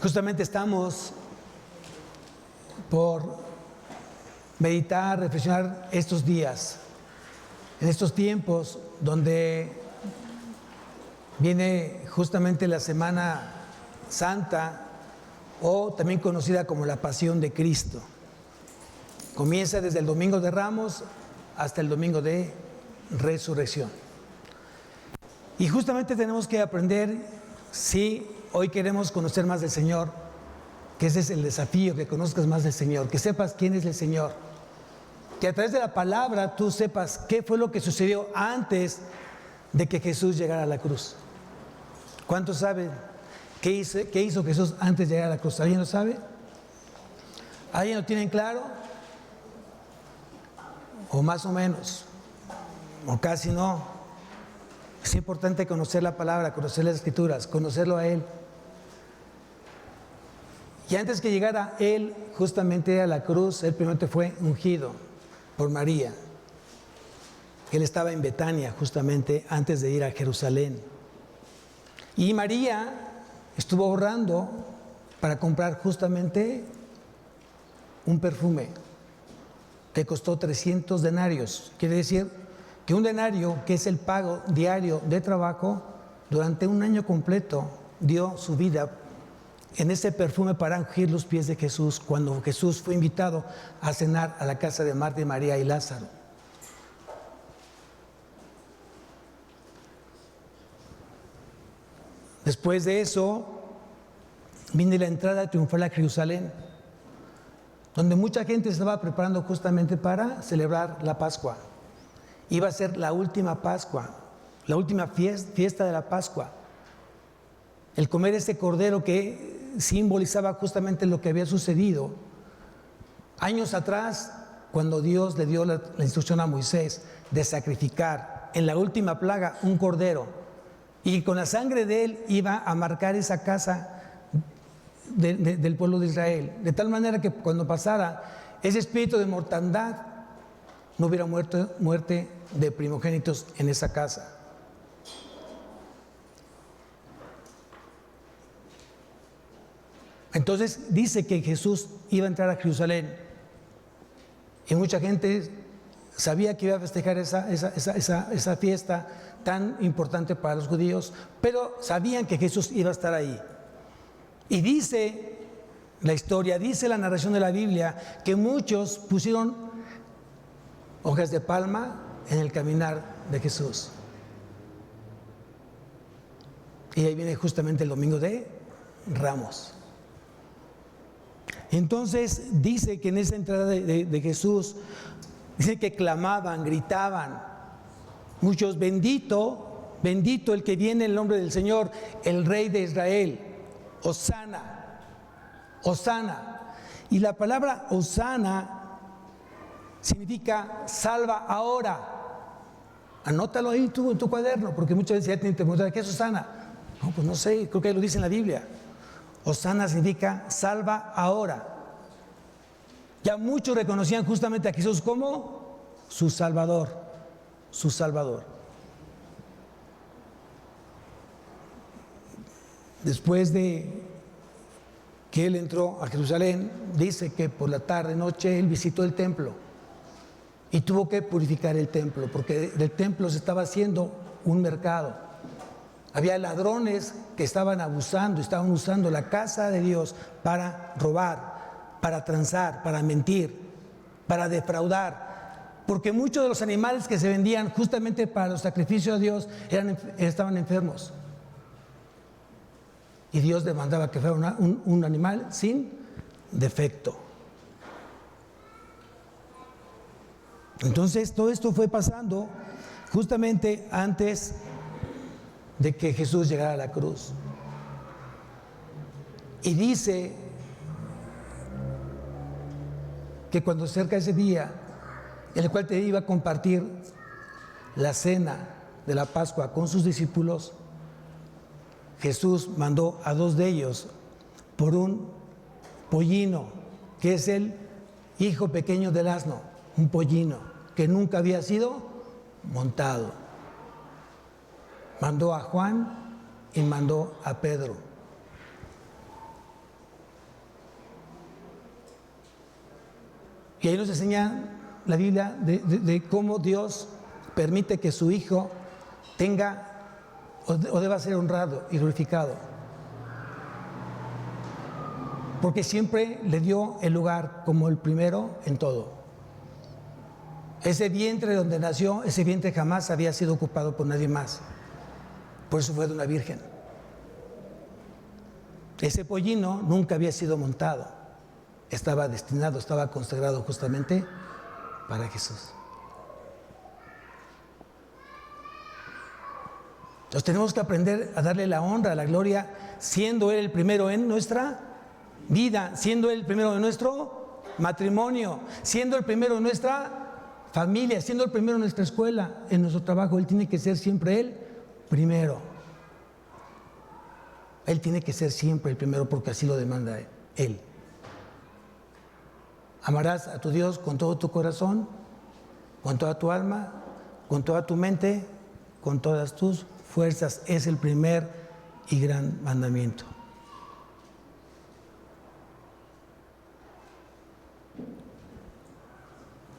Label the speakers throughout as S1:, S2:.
S1: Justamente estamos por meditar, reflexionar estos días, en estos tiempos donde viene justamente la Semana Santa, o también conocida como la Pasión de Cristo. Comienza desde el Domingo de Ramos hasta el Domingo de Resurrección. Y justamente tenemos que aprender, si hoy queremos conocer más del Señor, que ese es el desafío, que conozcas más del Señor, que sepas quién es el Señor, que a través de la palabra tú sepas qué fue lo que sucedió antes de que Jesús llegara a la cruz. ¿Cuántos saben qué hizo Jesús antes de llegar a la cruz? ¿Alguien lo sabe? ¿Alguien lo tiene claro? O más o menos, o casi no. Es importante conocer la palabra, conocer las Escrituras, conocerlo a Él. Y antes que llegara Él justamente a la cruz, Él primero fue ungido por María. Él estaba en Betania justamente antes de ir a Jerusalén. Y María estuvo ahorrando para comprar justamente un perfume que costó 300 denarios. Quiere decir que un denario, que es el pago diario de trabajo, durante un año completo dio su vida en ese perfume para ungir los pies de Jesús cuando Jesús fue invitado a cenar a la casa de Marta y María y Lázaro. Después de eso viene la entrada triunfal a Jerusalén, donde mucha gente se estaba preparando justamente para celebrar la Pascua. Iba a ser la última Pascua, la última fiesta de la Pascua. El comer ese cordero que simbolizaba justamente lo que había sucedido años atrás, cuando Dios le dio la instrucción a Moisés de sacrificar en la última plaga un cordero, y con la sangre de él iba a marcar esa casa del pueblo de Israel, de tal manera que cuando pasara ese espíritu de mortandad, no hubiera muerte de primogénitos en esa casa. Entonces dice que Jesús iba a entrar a Jerusalén, y mucha gente sabía que iba a festejar esa fiesta tan importante para los judíos, pero sabían que Jesús iba a estar ahí. Y dice la historia, dice la narración de la Biblia, que muchos pusieron hojas de palma en el caminar de Jesús. Y ahí viene justamente el Domingo de Ramos. Entonces dice que en esa entrada de Jesús, dice que clamaban, gritaban, muchos: bendito, bendito el que viene en el nombre del Señor, el Rey de Israel, Hosana, Hosana. Y la palabra Hosana significa salva ahora. Anótalo ahí tú en tu cuaderno, porque muchas veces ya te preguntan: ¿qué es Hosana? No, pues no sé, creo que lo dice en la Biblia. Hosana significa salva ahora. Ya muchos reconocían justamente a Jesús como su Salvador, su Salvador. Después de que él entró a Jerusalén, dice que por la tarde, noche, él visitó el templo y tuvo que purificar el templo, porque del templo se estaba haciendo un mercado. Había ladrones que estaban abusando, estaban usando la casa de Dios para robar, para transar, para mentir, para defraudar, porque muchos de los animales que se vendían justamente para los sacrificios a Dios estaban enfermos. Y Dios demandaba que fuera un animal sin defecto. Entonces todo esto fue pasando justamente antes de que Jesús llegara a la cruz. Y dice que cuando cerca ese día en el cual te iba a compartir la cena de la Pascua con sus discípulos, Jesús mandó a dos de ellos por un pollino, que es el hijo pequeño del asno, un pollino que nunca había sido montado. Mandó a Juan y mandó a Pedro. Y ahí nos enseña la Biblia de cómo Dios permite que su Hijo tenga o deba ser honrado y glorificado. Porque siempre le dio el lugar como el primero en todo. Ese vientre donde nació, ese vientre jamás había sido ocupado por nadie más. Por eso fue de una virgen. Ese pollino nunca había sido montado. Estaba destinado, estaba consagrado justamente para Jesús. Entonces tenemos que aprender a darle la honra, la gloria, siendo Él el primero en nuestra vida, siendo Él el primero en nuestro matrimonio, siendo el primero en nuestra familia, siendo el primero en nuestra escuela, en nuestro trabajo. Él tiene que ser siempre el primero. Él tiene que ser siempre el primero porque así lo demanda Él. Amarás a tu Dios con todo tu corazón, con toda tu alma, con toda tu mente, con todas tus fuerzas. Es el primer y gran mandamiento.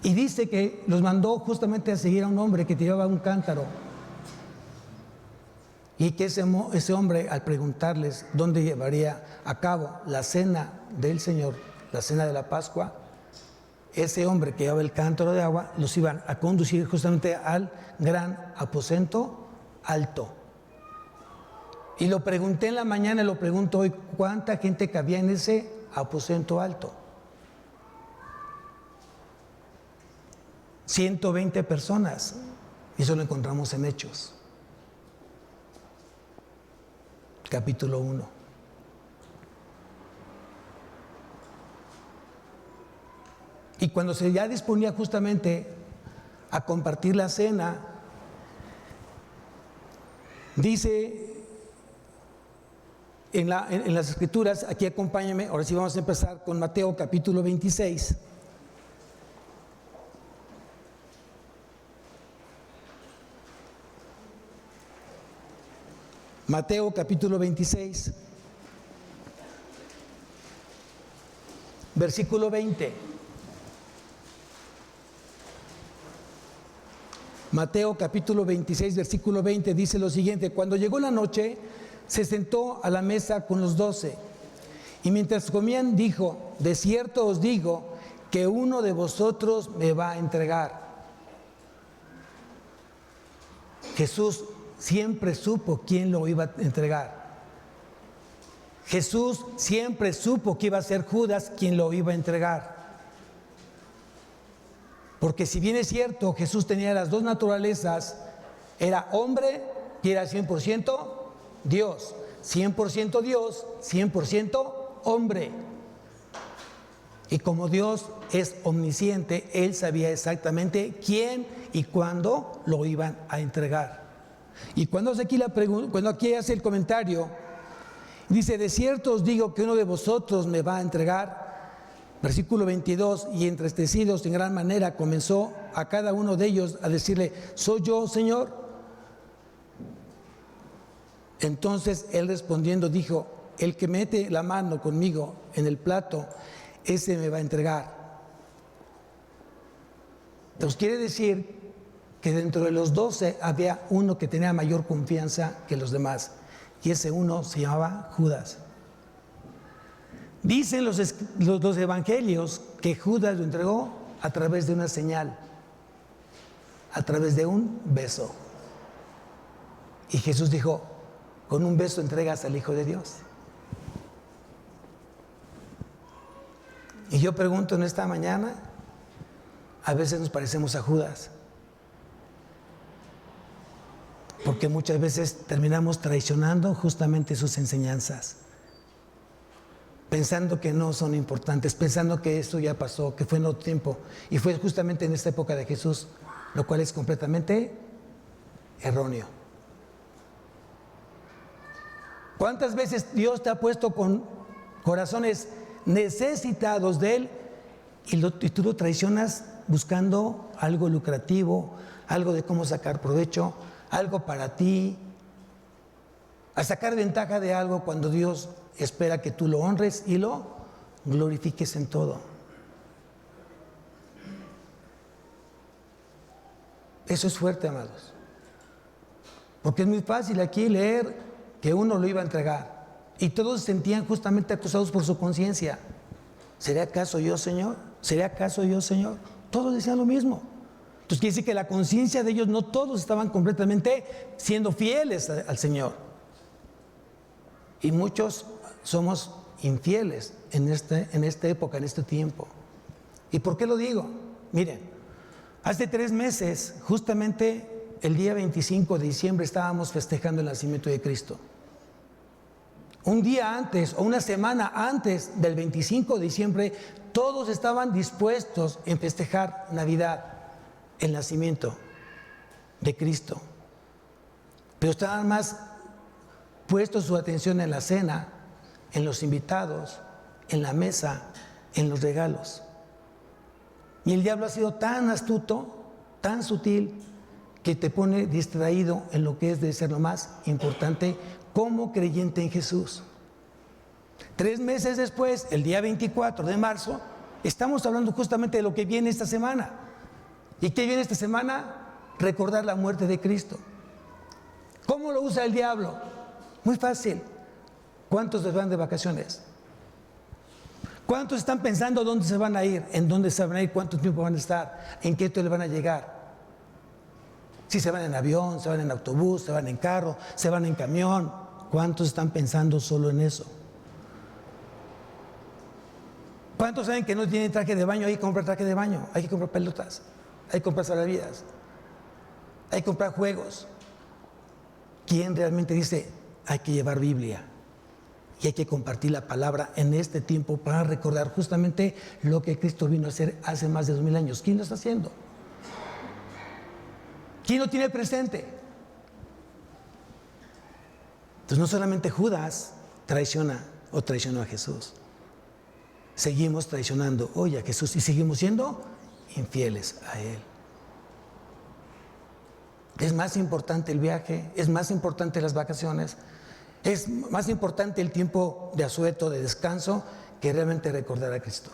S1: Y dice que los mandó justamente a seguir a un hombre que llevaba un cántaro. Y que ese hombre, al preguntarles dónde llevaría a cabo la cena del Señor, la cena de la Pascua, ese hombre que llevaba el cántaro de agua los iban a conducir justamente al gran aposento alto. Y lo pregunté en la mañana y lo pregunto hoy, ¿cuánta gente cabía en ese aposento alto? 120 personas. Y eso lo encontramos en Hechos, capítulo 1. Y cuando se ya disponía justamente a compartir la cena, dice en las Escrituras, aquí acompáñenme, ahora sí vamos a empezar con Mateo capítulo 26. Mateo capítulo 26, versículo 20. Mateo capítulo 26, versículo 20 dice lo siguiente: cuando llegó la noche, se sentó a la mesa con los 12, y mientras comían dijo: de cierto os digo que uno de vosotros me va a entregar. Jesús siempre supo quién lo iba a entregar. Jesús siempre supo que iba a ser Judas quien lo iba a entregar. Porque si bien es cierto, Jesús tenía las dos naturalezas, era hombre y era 100% Dios. 100% Dios, 100% hombre. Y como Dios es omnisciente, Él sabía exactamente quién y cuándo lo iban a entregar. Y cuando aquí hace el comentario, dice: de cierto os digo que uno de vosotros me va a entregar. Versículo 22, y entristecidos en gran manera comenzó a cada uno de ellos a decirle: ¿soy yo, Señor? Entonces él respondiendo dijo: el que mete la mano conmigo en el plato, ese me va a entregar. Entonces quiere decir que dentro de los 12 había uno que tenía mayor confianza que los demás, y ese uno se llamaba Judas. Dicen los evangelios que Judas lo entregó a través de una señal, a través de un beso. Y Jesús dijo: con un beso entregas al Hijo de Dios. Y yo pregunto en esta mañana, a veces nos parecemos a Judas, porque muchas veces terminamos traicionando justamente sus enseñanzas, pensando que no son importantes, pensando que esto ya pasó, que fue en otro tiempo, y fue justamente en esta época de Jesús, lo cual es completamente erróneo. ¿Cuántas veces Dios te ha puesto con corazones necesitados de Él y tú lo traicionas buscando algo lucrativo, algo de cómo sacar provecho, algo para ti, a sacar ventaja de algo, cuando Dios espera que tú lo honres y lo glorifiques en todo? Eso es fuerte, amados. Porque es muy fácil aquí leer que uno lo iba a entregar. Y todos se sentían justamente acusados por su conciencia. ¿Será acaso yo, Señor? ¿Será acaso yo, Señor? Todos decían lo mismo. Entonces quiere decir que la conciencia de ellos, no todos estaban completamente siendo fieles al Señor. Y muchos somos infieles en esta época, en este tiempo. ¿Y por qué lo digo? Miren, hace 3 meses, justamente el día 25 de diciembre, estábamos festejando el nacimiento de Cristo. Un día antes o una semana antes del 25 de diciembre, todos estaban dispuestos en festejar Navidad, el nacimiento de Cristo. Pero estaban más puestos su atención en la cena, en los invitados, en la mesa, en los regalos. Y el diablo ha sido tan astuto, tan sutil, que te pone distraído en lo que es de ser lo más importante como creyente en Jesús. 3 meses después, el día 24 de marzo, estamos hablando justamente de lo que viene esta semana. ¿Y qué viene esta semana? Recordar la muerte de Cristo. ¿Cómo lo usa el diablo? Muy fácil. ¿Cuántos se van de vacaciones? ¿Cuántos están pensando dónde se van a ir? ¿En dónde se van a ir? ¿Cuánto tiempo van a estar? ¿En qué hotel van a llegar? Si se van en avión, se van en autobús, se van en carro, se van en camión. ¿Cuántos están pensando solo en eso? ¿Cuántos saben que no tienen traje de baño? Hay que comprar traje de baño, hay que comprar pelotas, hay que comprar salvavidas, hay que comprar juegos. ¿Quién realmente dice hay que llevar Biblia? Y hay que compartir la palabra en este tiempo para recordar justamente lo que Cristo vino a hacer hace más de 2000 años. ¿Quién lo está haciendo? ¿Quién lo tiene presente? Entonces no solamente Judas traicionó a Jesús. Seguimos traicionando hoy a Jesús y seguimos siendo infieles a Él. Es más importante el viaje, es más importante las vacaciones, es más importante el tiempo de asueto, de descanso, que realmente recordar a Cristo.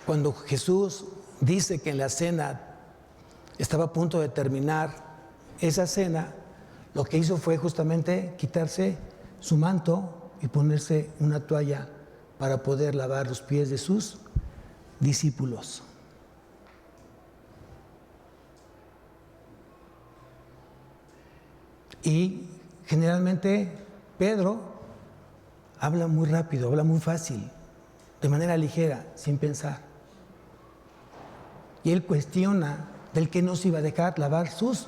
S1: Cuando Jesús dice que en la cena estaba a punto de terminar esa cena, lo que hizo fue justamente quitarse su manto y ponerse una toalla para poder lavar los pies de sus discípulos. Y generalmente Pedro habla muy rápido, habla muy fácil, de manera ligera, sin pensar. Y él cuestiona del que no se iba a dejar lavar sus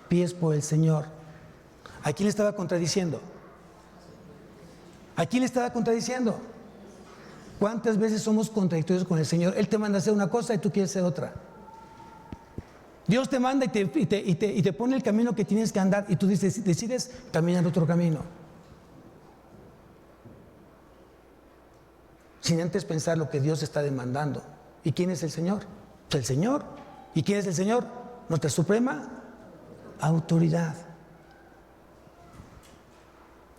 S1: pies por el Señor. ¿A quién le estaba contradiciendo? ¿A quién le estaba contradiciendo? ¿Cuántas veces somos contradictorios con el Señor? Él te manda a hacer una cosa y tú quieres hacer otra. Dios te manda y te pone el camino que tienes que andar y tú decides caminar otro camino. Sin antes pensar lo que Dios está demandando. ¿Y quién es el Señor? Pues el Señor. ¿Y quién es el Señor? Nuestra suprema autoridad.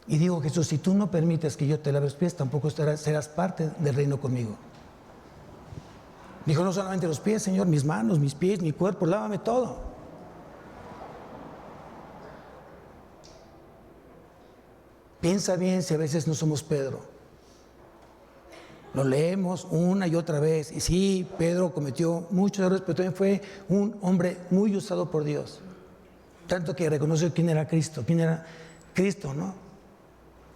S1: Y digo, Jesús, si tú no permites que yo te lave los pies, tampoco serás parte del reino conmigo. Dijo, no solamente los pies, Señor, mis manos, mis pies, mi cuerpo, lávame todo. Piensa bien si a veces no somos Pedro. Lo leemos una y otra vez. Y sí, Pedro cometió muchos errores, pero también fue un hombre muy usado por Dios. Tanto que reconoció quién era Cristo. ¿Quién era Cristo, no?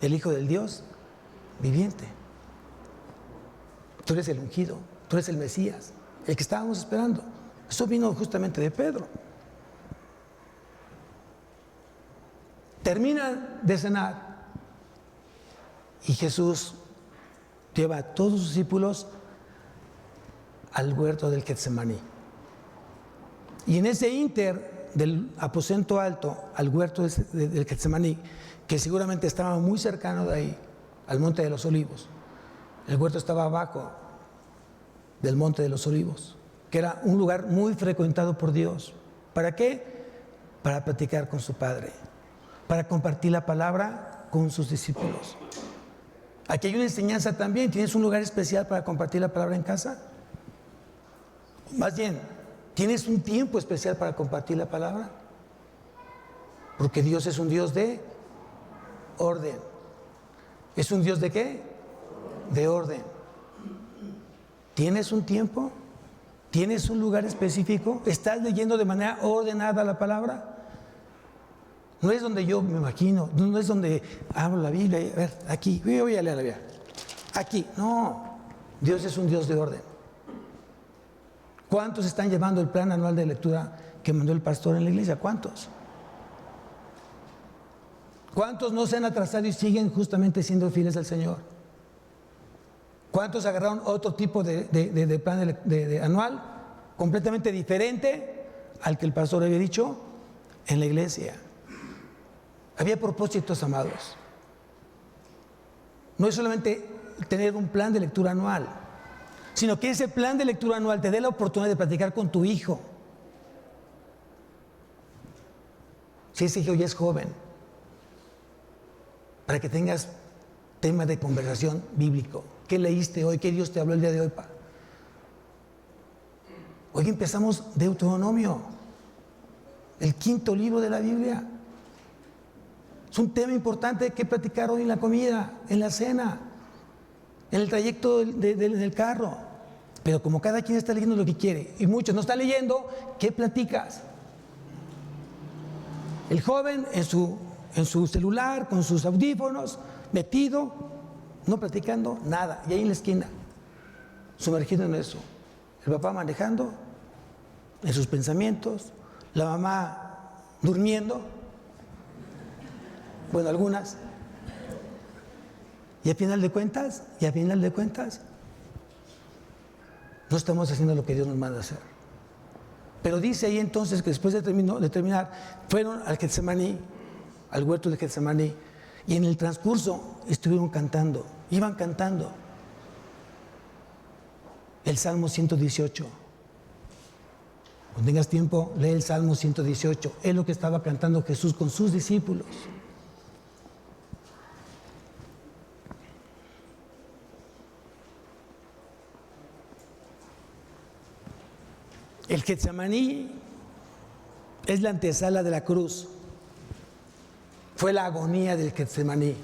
S1: El Hijo del Dios viviente. Tú eres el ungido, tú eres el Mesías, el que estábamos esperando. Eso vino justamente de Pedro. Terminan de cenar y Jesús lleva a todos sus discípulos al huerto del Getsemaní. Y en ese ínter del aposento alto al huerto del Getsemaní, que seguramente estaba muy cercano de ahí, al Monte de los Olivos. El huerto estaba abajo del Monte de los Olivos, que era un lugar muy frecuentado por Dios. ¿Para qué? Para platicar con su Padre. para compartir la palabra con sus discípulos. Aquí hay una enseñanza también. ¿Tienes un lugar especial para compartir la palabra en casa? Más bien, ¿tienes un tiempo especial para compartir la palabra? Porque Dios es un Dios de orden. ¿Es un Dios de qué? De orden. ¿Tienes un tiempo? ¿Tienes un lugar específico? ¿Estás leyendo de manera ordenada la palabra? No es donde yo me imagino, no es donde abro la Biblia y a ver, aquí, voy a leer la Biblia. Aquí, no. Dios es un Dios de orden. ¿Cuántos están llevando el plan anual de lectura que mandó el pastor en la iglesia? ¿Cuántos? ¿Cuántos no se han atrasado y siguen justamente siendo fieles al Señor? ¿Cuántos agarraron otro tipo de plan anual completamente diferente al que el pastor había dicho en la iglesia? Había propósitos, amados. No es solamente tener un plan de lectura anual, sino que ese plan de lectura anual te dé la oportunidad de platicar con tu hijo. Si ese hijo ya es joven, para que tengas tema de conversación bíblico. ¿Qué leíste hoy? ¿Qué Dios te habló el día de hoy? Hoy empezamos Deuteronomio, el 5.º libro de la Biblia. Es un tema importante que platicar hoy en la comida, en la cena, en el trayecto del carro. Pero como cada quien está leyendo lo que quiere y muchos no están leyendo, ¿qué platicas? El joven en su celular, con sus audífonos, metido, no platicando nada, y ahí en la esquina, sumergido en eso. El papá manejando, en sus pensamientos, la mamá durmiendo, bueno, algunas, y a final de cuentas, no estamos haciendo lo que Dios nos manda hacer. Pero dice ahí entonces que después de terminar, fueron al Getsemaní, al huerto de Getsemaní, y en el transcurso estuvieron cantando, iban cantando el Salmo 118. Cuando tengas tiempo, lee el Salmo 118. Es lo que estaba cantando Jesús con sus discípulos. El Getsemaní es la antesala de la cruz. Fue la agonía del Getsemaní.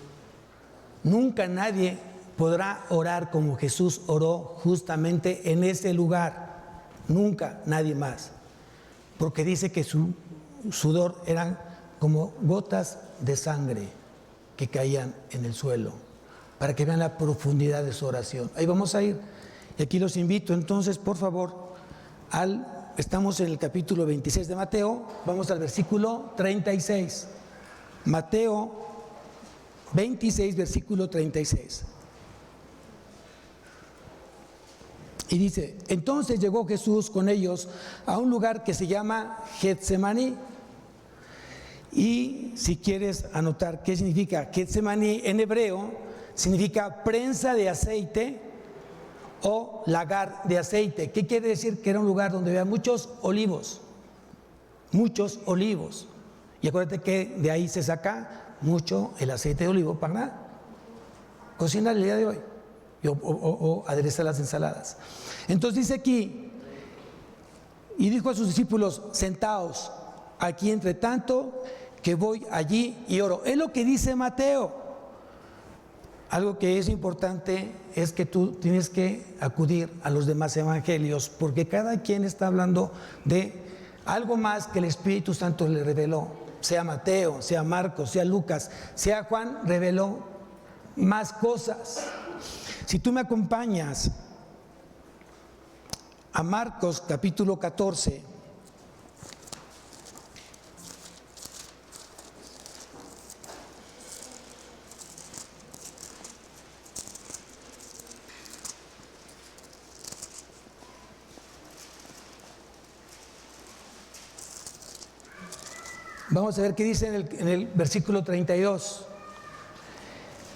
S1: Nunca nadie podrá orar como Jesús oró justamente en ese lugar. Nunca nadie más. Porque dice que su sudor eran como gotas de sangre que caían en el suelo. Para que vean la profundidad de su oración. Ahí vamos a ir. Y aquí los invito entonces, por favor, estamos en el capítulo 26 de Mateo. Vamos al versículo 36. Mateo 26, versículo 36. Y dice: entonces llegó Jesús con ellos a un lugar que se llama Getsemaní. Y si quieres anotar qué significa Getsemaní en hebreo, significa prensa de aceite o lagar de aceite. ¿Qué quiere decir? Que era un lugar donde había muchos olivos. Muchos olivos. Y acuérdate que de ahí se saca mucho el aceite de olivo para cocinar el día de hoy o aderezar las ensaladas. Entonces dice aquí, y dijo a sus discípulos: sentaos aquí entre tanto que voy allí y oro. Es lo que dice Mateo. Algo que es importante es que tú tienes que acudir a los demás evangelios, porque cada quien está hablando de algo más que el Espíritu Santo le reveló. Sea Mateo, sea Marcos, sea Lucas, sea Juan, reveló más cosas. Si tú me acompañas a Marcos capítulo 14, vamos a ver qué dice en el versículo 32.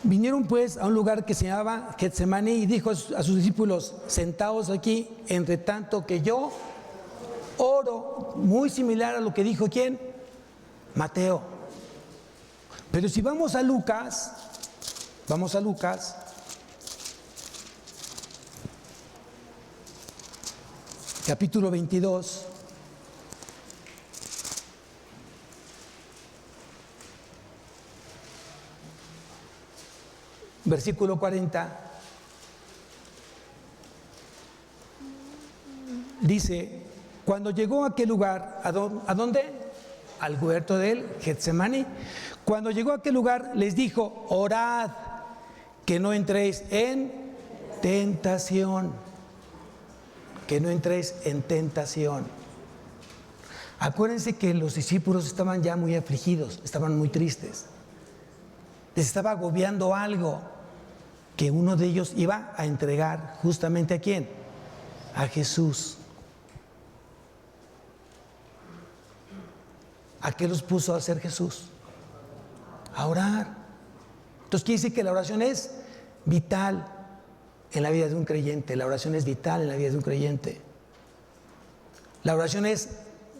S1: Vinieron pues a un lugar que se llamaba Getsemaní y dijo a sus discípulos: sentaos aquí entre tanto que yo oro. Muy similar a lo que dijo ¿quién? Mateo. Pero si vamos a Lucas, capítulo 22, versículo 40, dice, cuando llegó a aquel lugar, ¿a dónde? Al huerto del Getsemaní. Cuando llegó a aquel lugar, les dijo, orad, que no entréis en tentación. Que no entréis en tentación. Acuérdense que los discípulos estaban ya muy afligidos, estaban muy tristes. Les estaba agobiando algo que uno de ellos iba a entregar justamente ¿a quién? A Jesús. ¿A qué los puso a hacer Jesús? A orar. Entonces quiere decir que la oración es vital en la vida de un creyente. La oración es vital en la vida de un creyente. La oración es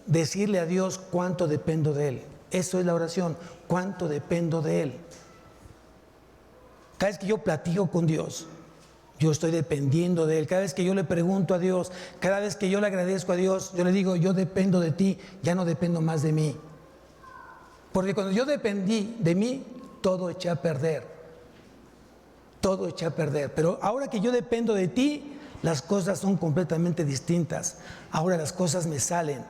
S1: decirle a Dios cuánto dependo de Él. Eso es la oración, cuánto dependo de Él. Cada vez que yo platico con Dios, yo estoy dependiendo de Él. Cada vez que yo le pregunto a Dios, cada vez que yo le agradezco a Dios, yo le digo, yo dependo de ti, ya no dependo más de mí. Porque cuando yo dependí de mí, todo eché a perder. Todo eché a perder. Pero ahora que yo dependo de ti, las cosas son completamente distintas. Ahora las cosas me salen.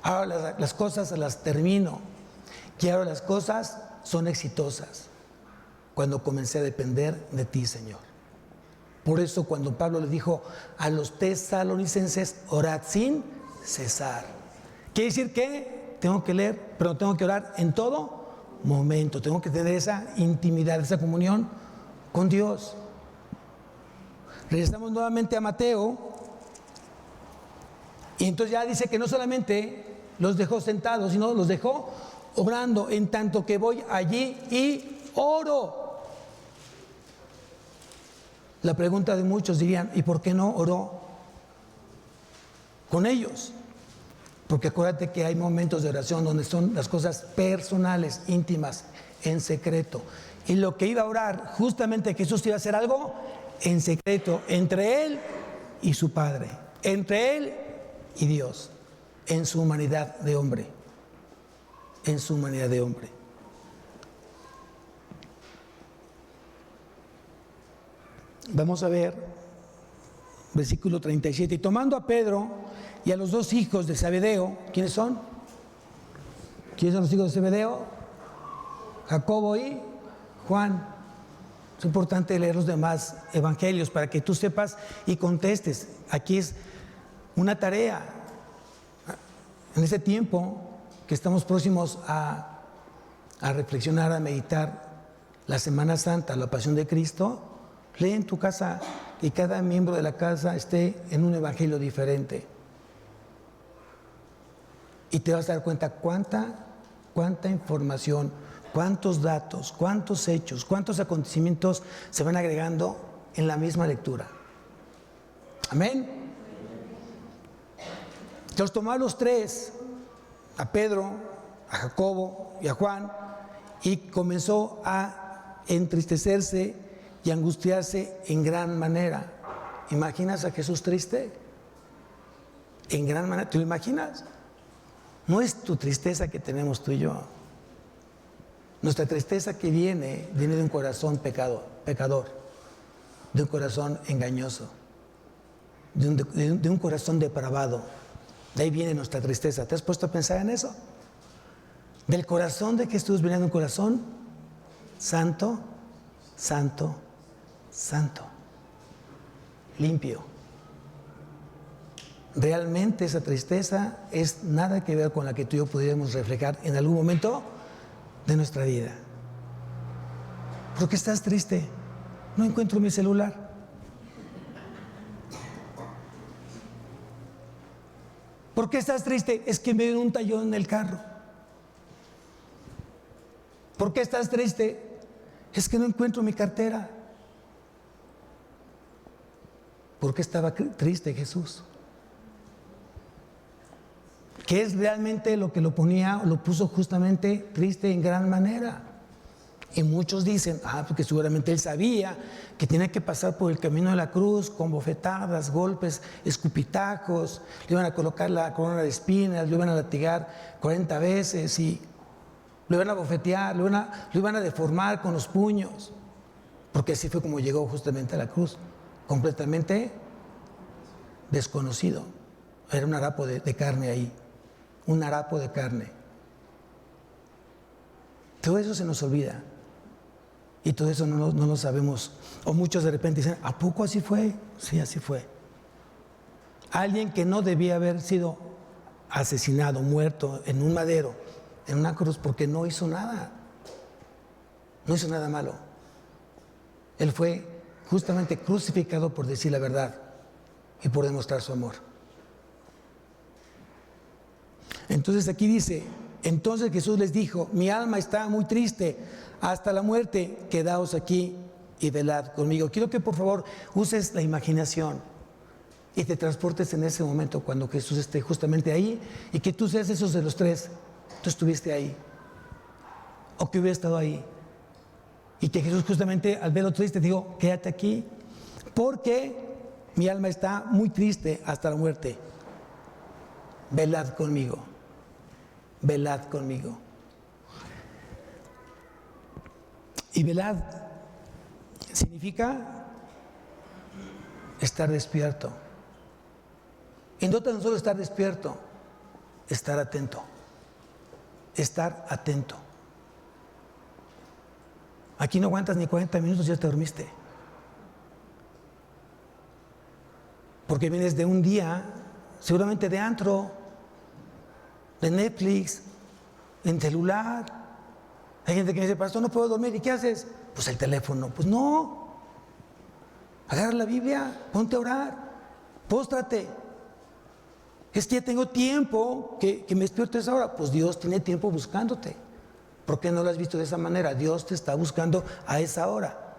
S1: Ahora las cosas las termino. Y ahora las cosas son exitosas. Cuando comencé a depender de ti, Señor. Por eso cuando Pablo le dijo a los tesalonicenses, orad sin cesar. Quiere decir que tengo que leer, pero tengo que orar en todo momento. Tengo que tener esa intimidad, esa comunión con Dios. Regresamos nuevamente a Mateo. Y entonces ya dice que no solamente los dejó sentados, sino los dejó orando, en tanto que voy allí y oro. La pregunta de muchos dirían, ¿y por qué no oró con ellos? Porque acuérdate que hay momentos de oración donde son las cosas personales, íntimas, en secreto. Y lo que iba a orar, justamente Jesús iba a hacer algo en secreto, entre Él y su Padre, entre Él y Dios, en su humanidad de hombre, en su humanidad de hombre. Vamos a ver, versículo 37. Y tomando a Pedro y a los dos hijos de Zebedeo, ¿quiénes son? ¿Quiénes son los hijos de Zebedeo? Jacobo y Juan. Es importante leer los demás evangelios para que tú sepas y contestes. Aquí es una tarea. En este tiempo que estamos próximos a reflexionar, a meditar la Semana Santa, la Pasión de Cristo, lee en tu casa y cada miembro de la casa esté en un evangelio diferente. Y te vas a dar cuenta cuánta información, cuántos datos, cuántos hechos, cuántos acontecimientos se van agregando en la misma lectura. Amén. Los tomó a los tres, a Pedro, a Jacobo y a Juan, y comenzó a entristecerse y angustiarse en gran manera. ¿Imaginas a Jesús triste? En gran manera, ¿te lo imaginas? No es tu tristeza que tenemos tú y yo. Nuestra tristeza que viene de un corazón pecador, de un corazón engañoso, de un corazón depravado. De ahí viene nuestra tristeza. ¿Te has puesto a pensar en eso? Del corazón de Jesús viene un corazón santo, santo, santo, limpio. Realmente esa tristeza es nada que ver con la que tú y yo pudiéramos reflejar en algún momento de nuestra vida. ¿Por qué estás triste? No encuentro mi celular. ¿Por qué estás triste? Es que me dio un tallón en el carro. ¿Por qué estás triste? Es que no encuentro mi cartera. ¿Por qué estaba triste Jesús? ¿Qué es realmente lo que lo puso justamente triste en gran manera? Y muchos dicen, porque seguramente él sabía que tenía que pasar por el camino de la cruz con bofetadas, golpes, escupitajos, le iban a colocar la corona de espinas, lo iban a latigar 40 veces y lo iban a bofetear, lo iban a deformar con los puños, porque así fue como llegó justamente a la cruz, completamente desconocido. Era un harapo de carne ahí, un harapo de carne. Todo eso se nos olvida. Y todo eso no lo sabemos. O muchos de repente dicen, ¿a poco así fue? Sí, así fue. Alguien que no debía haber sido asesinado, muerto en un madero, en una cruz, porque no hizo nada. No hizo nada malo. Él fue justamente crucificado por decir la verdad y por demostrar su amor. Entonces aquí dice, entonces Jesús les dijo, mi alma está muy triste hasta la muerte, quedaos aquí y velad conmigo. Quiero que por favor uses la imaginación y te transportes en ese momento cuando Jesús esté justamente ahí y que tú seas esos de los tres, tú estuviste ahí o que hubiera estado ahí y que Jesús justamente al verlo triste dijo, quédate aquí porque mi alma está muy triste hasta la muerte, velad conmigo. Velad conmigo. Y velad significa estar despierto. Y no tan solo estar despierto, estar atento. Estar atento. Aquí no aguantas ni 40 minutos, ya te dormiste. Porque vienes de un día, seguramente de antro, de Netflix, en celular. Hay gente que me dice, pastor, no puedo dormir. ¿Y qué haces? Pues el teléfono. Pues no. Agarra la Biblia, ponte a orar, póstrate. Es que ya tengo tiempo que me despierto a esa hora. Pues Dios tiene tiempo buscándote. ¿Por qué no lo has visto de esa manera? Dios te está buscando a esa hora.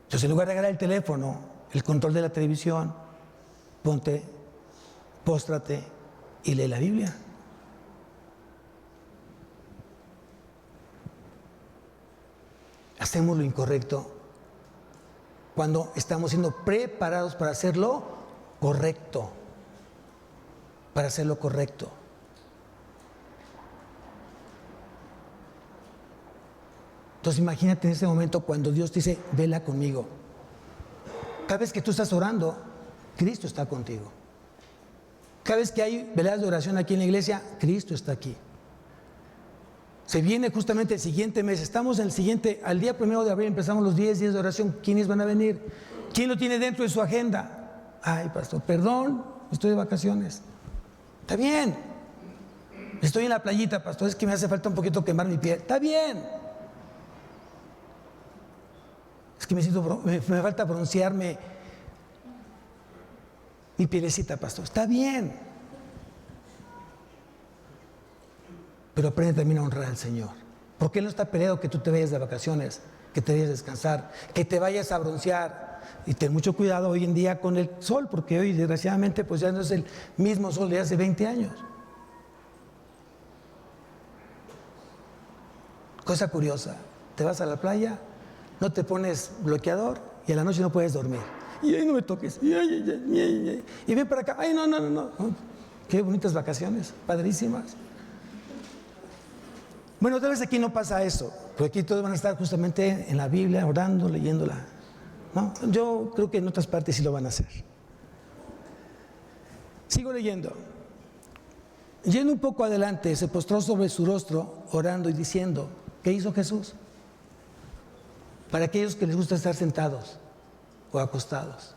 S1: Entonces, en lugar de agarrar el teléfono, el control de la televisión, ponte, póstrate y lee la Biblia. Hacemos lo incorrecto cuando estamos siendo preparados para hacerlo correcto. Para hacerlo correcto. Entonces imagínate en ese momento cuando Dios te dice, vela conmigo. Cada vez que tú estás orando, Cristo está contigo. Cada vez que hay veladas de oración aquí en la iglesia, Cristo está aquí. Se viene justamente el siguiente mes, estamos en el siguiente, al día 1 de abril empezamos los 10 días de oración. ¿Quiénes van a venir? ¿Quién lo tiene dentro de su agenda? Ay, pastor, perdón, estoy de vacaciones. Está bien. Estoy en la playita, pastor, es que me hace falta un poquito quemar mi piel. Está bien. Es que me falta broncearme mi pielecita, pastor. Está bien. Pero aprende también a honrar al Señor. Porque Él no está peleado que tú te vayas de vacaciones, que te vayas a descansar, que te vayas a broncear. Y ten mucho cuidado hoy en día con el sol, porque hoy desgraciadamente pues ya no es el mismo sol de hace 20 años. Cosa curiosa, te vas a la playa, no te pones bloqueador y a la noche no puedes dormir. Y ahí no me toques. Y ven para acá. Ay, no. Qué bonitas vacaciones, padrísimas. Bueno, tal vez aquí no pasa eso, porque aquí todos van a estar justamente en la Biblia, orando, leyéndola. ¿No? Yo creo que en otras partes sí lo van a hacer. Sigo leyendo. Yendo un poco adelante, se postró sobre su rostro, orando y diciendo, ¿qué hizo Jesús? Para aquellos que les gusta estar sentados o acostados.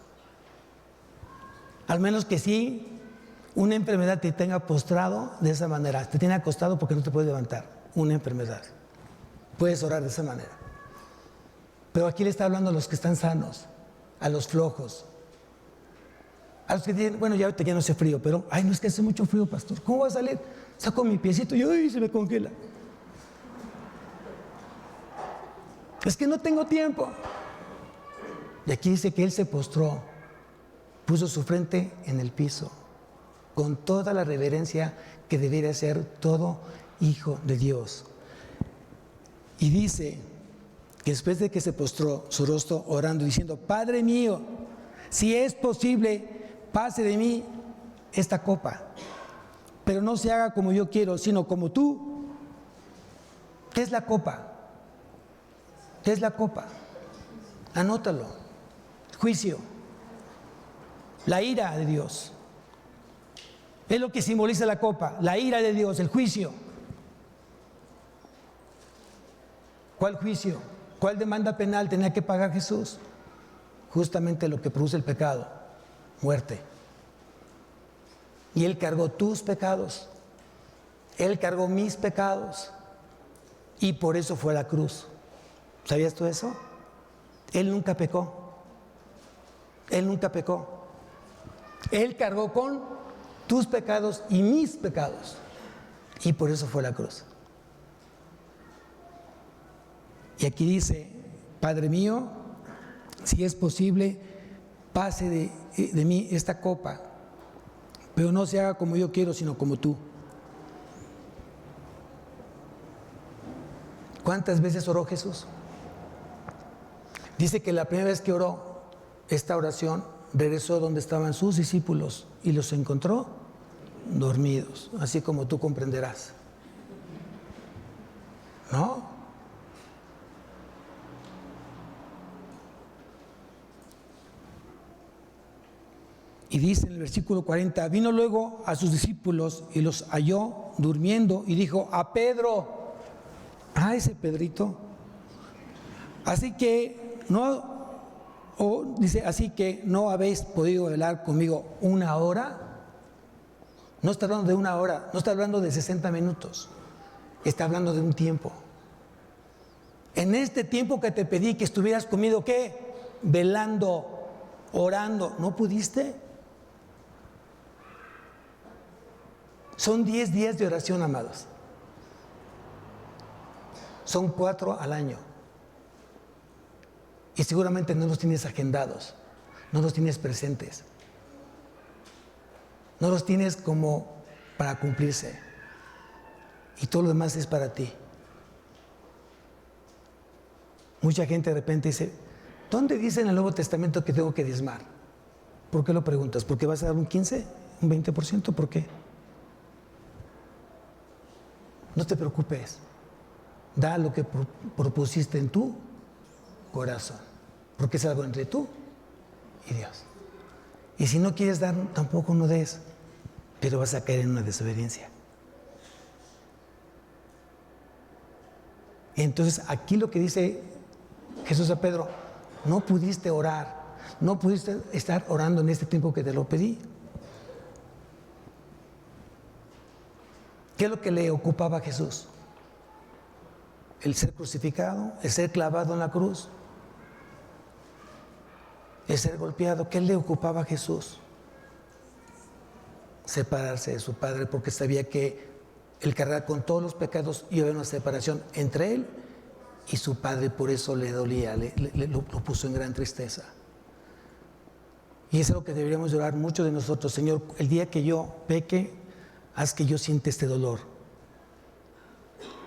S1: Al menos que sí, una enfermedad te tenga postrado de esa manera. Te tiene acostado porque no te puedes levantar. Una enfermedad. Puedes orar de esa manera. Pero aquí le está hablando a los que están sanos, a los flojos, a los que tienen, bueno, ya ahorita ya no hace frío, pero, ay, no es que hace mucho frío, pastor. ¿Cómo va a salir? Saco mi piecito y, ay, se me congela. Es que no tengo tiempo. Y aquí dice que Él se postró, puso su frente en el piso, con toda la reverencia que debiera ser todo hijo de Dios. Y dice que después de que se postró su rostro orando, diciendo: Padre mío, si es posible, pase de mí esta copa, pero no se haga como yo quiero, sino como tú. ¿Qué es la copa? ¿Qué es la copa? Anótalo. Juicio. La ira de Dios. Es lo que simboliza la copa, la ira de Dios, el juicio. ¿Cuál juicio? ¿Cuál demanda penal tenía que pagar Jesús? Justamente lo que produce el pecado, muerte. Y Él cargó tus pecados, Él cargó mis pecados, y por eso fue a la cruz. ¿Sabías tú eso? Él nunca pecó. Él nunca pecó. Él cargó con tus pecados y mis pecados, y por eso fue a la cruz. Y aquí dice: Padre mío, si es posible, pase de mí esta copa, pero no se haga como yo quiero, sino como tú. ¿Cuántas veces oró Jesús? Dice que la primera vez que oró esta oración, regresó donde estaban sus discípulos y los encontró dormidos, así como tú comprenderás. ¿No? Y dice en el versículo 40: vino luego a sus discípulos y los halló durmiendo y dijo a Pedro, ese Pedrito, así que no habéis podido velar conmigo una hora. No está hablando de una hora, no está hablando de 60 minutos, está hablando de un tiempo. En este tiempo que te pedí que estuvieras conmigo, ¿qué? Velando, orando, ¿no pudiste? Son 10 días de oración, amados. Son 4 al año. Y seguramente no los tienes agendados, no los tienes presentes, no los tienes como para cumplirse. Y todo lo demás es para ti. Mucha gente de repente dice: ¿dónde dice en el Nuevo Testamento que tengo que diezmar? ¿Por qué lo preguntas? ¿Porque vas a dar un 15%, un 20%? ¿Por qué? No te preocupes. Da lo que propusiste en tu corazón, porque es algo entre tú y Dios. Y si no quieres dar, tampoco no des, pero vas a caer en una desobediencia. Entonces aquí lo que dice Jesús a Pedro: no pudiste orar, no pudiste estar orando en este tiempo que te lo pedí. ¿Qué es lo que le ocupaba a Jesús? El ser crucificado, el ser clavado en la cruz, el ser golpeado. ¿Qué le ocupaba a Jesús? Separarse de su Padre, porque sabía que el cargar con todos los pecados iba a haber una separación entre él y su Padre. Por eso le dolía, lo puso en gran tristeza. Y es algo que deberíamos llorar mucho de nosotros. Señor, el día que yo peque, haz que yo sienta este dolor.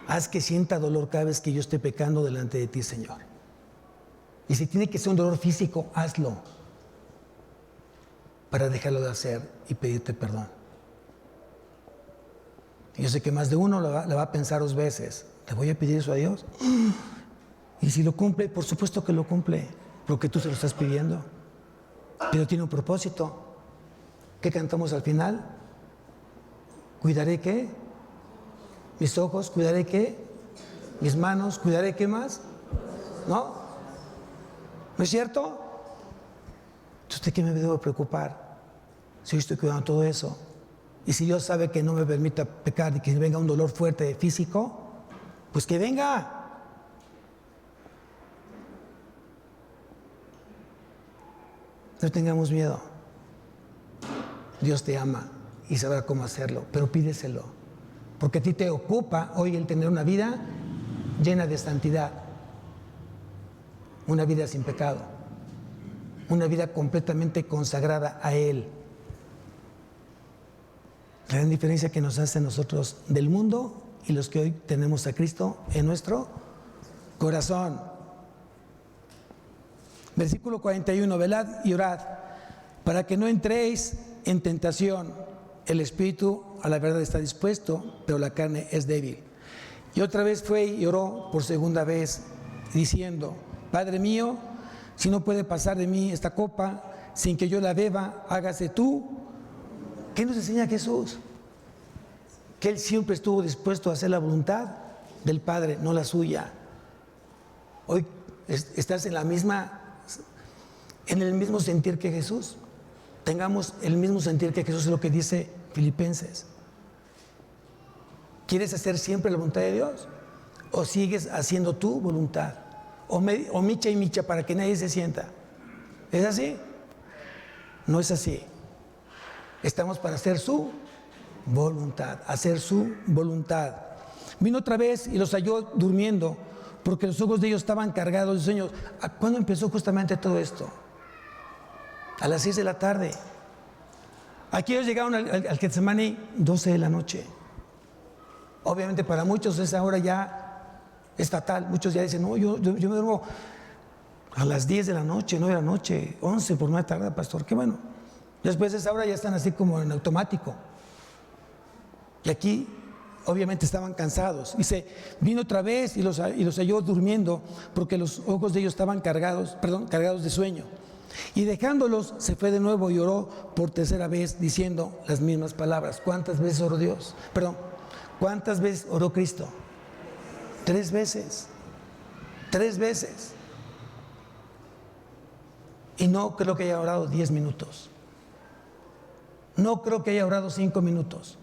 S1: Haz que sienta dolor cada vez que yo esté pecando delante de ti, Señor. Y si tiene que ser un dolor físico, hazlo, para dejarlo de hacer y pedirte perdón. Yo sé que más de uno la va a pensar 2 veces. ¿Le voy a pedir eso a Dios? Y si lo cumple, por supuesto que lo cumple, porque tú se lo estás pidiendo. Pero tiene un propósito. ¿Qué cantamos al final? ¿Cuidaré qué? Mis ojos, ¿cuidaré qué? Mis manos, ¿cuidaré qué más? ¿No? ¿No es cierto? Entonces, ¿de qué me debo preocupar? Si yo estoy cuidando todo eso. Y si Dios sabe que no me permita pecar y que venga un dolor fuerte físico, pues que venga. No tengamos miedo. Dios te ama y sabrá cómo hacerlo, pero pídeselo. Porque a ti te ocupa hoy el tener una vida llena de santidad, una vida sin pecado, una vida completamente consagrada a Él. La gran diferencia que nos hace a nosotros del mundo y los que hoy tenemos a Cristo en nuestro corazón. Versículo 41, velad y orad, para que no entréis en tentación. El espíritu a la verdad está dispuesto, pero la carne es débil. Y otra vez fue y oró por segunda vez, diciendo: Padre mío, si no puede pasar de mí esta copa sin que yo la beba, hágase tú. ¿Qué nos enseña Jesús? Que Él siempre estuvo dispuesto a hacer la voluntad del Padre, no la suya. Hoy estás en el mismo sentir que Jesús. Tengamos el mismo sentir que Jesús, es lo que dice Filipenses. ¿Quieres hacer siempre la voluntad de Dios? ¿O sigues haciendo tu voluntad? O micha y micha para que nadie se sienta. ¿Es así? No es así. Estamos para hacer su voluntad, hacer su voluntad. Vino otra vez y los halló durmiendo, porque los ojos de ellos estaban cargados de sueños. ¿Cuándo empezó justamente todo esto? A las 6 de la tarde. Aquí ellos llegaron al Getsemaní 12 de la noche. Obviamente para muchos esa hora ya es fatal. Muchos ya dicen: no, yo me duermo a las 10 de la noche, 9 de la noche, 11 por una tarde, pastor. Qué bueno. Después de esa hora ya están así como en automático. Y aquí obviamente estaban cansados. Dice: vino otra vez y los halló durmiendo, porque los ojos de ellos estaban cargados de sueño. Y dejándolos, se fue de nuevo y oró por tercera vez, diciendo las mismas palabras. ¿Cuántas veces oró Dios? ¿Cuántas veces oró Cristo? 3 veces. 3 veces. Y no creo que haya orado 10 minutos. No creo que haya orado 5 minutos.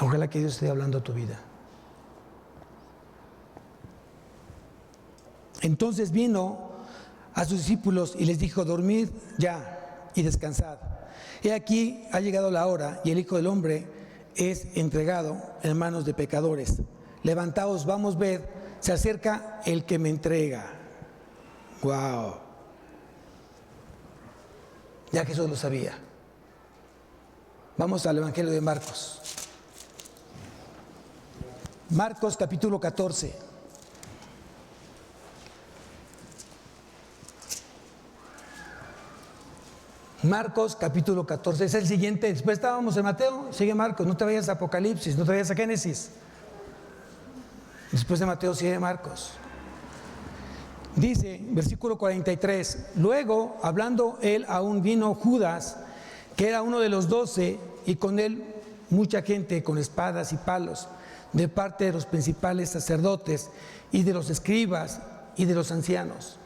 S1: Ojalá que Dios esté hablando a tu vida. Entonces vino a sus discípulos y les dijo: dormid ya y descansad. He aquí ha llegado la hora y el Hijo del Hombre es entregado en manos de pecadores. Levantaos, vamos, ved, se acerca el que me entrega. Wow. Ya Jesús lo sabía. Vamos al Evangelio de Marcos. Marcos capítulo 14. Marcos capítulo 14, es el siguiente. Después estábamos en Mateo, sigue Marcos. No te vayas a Apocalipsis, no te vayas a Génesis. Después de Mateo sigue Marcos. Dice, versículo 43: luego, hablando él, aún vino Judas, que era uno de los 12, y con él mucha gente con espadas y palos, de parte de los principales sacerdotes y de los escribas y de los ancianos.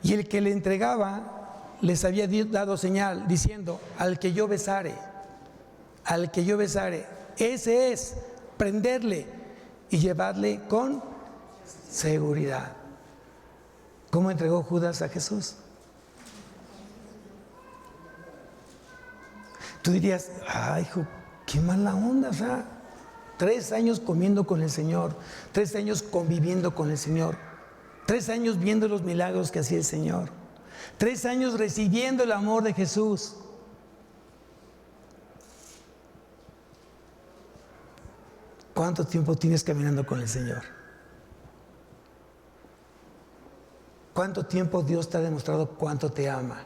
S1: Y el que le entregaba les había dado señal, diciendo: al que yo besare, ese es, prenderle y llevarle con seguridad. ¿Cómo entregó Judas a Jesús? Tú dirías: ay, hijo, qué mala onda. O sea, 3 años comiendo con el Señor, 3 años conviviendo con el Señor, 3 años viendo los milagros que hacía el Señor, 3 años recibiendo el amor de Jesús. ¿Cuánto tiempo tienes caminando con el Señor? ¿Cuánto tiempo Dios te ha demostrado cuánto te ama?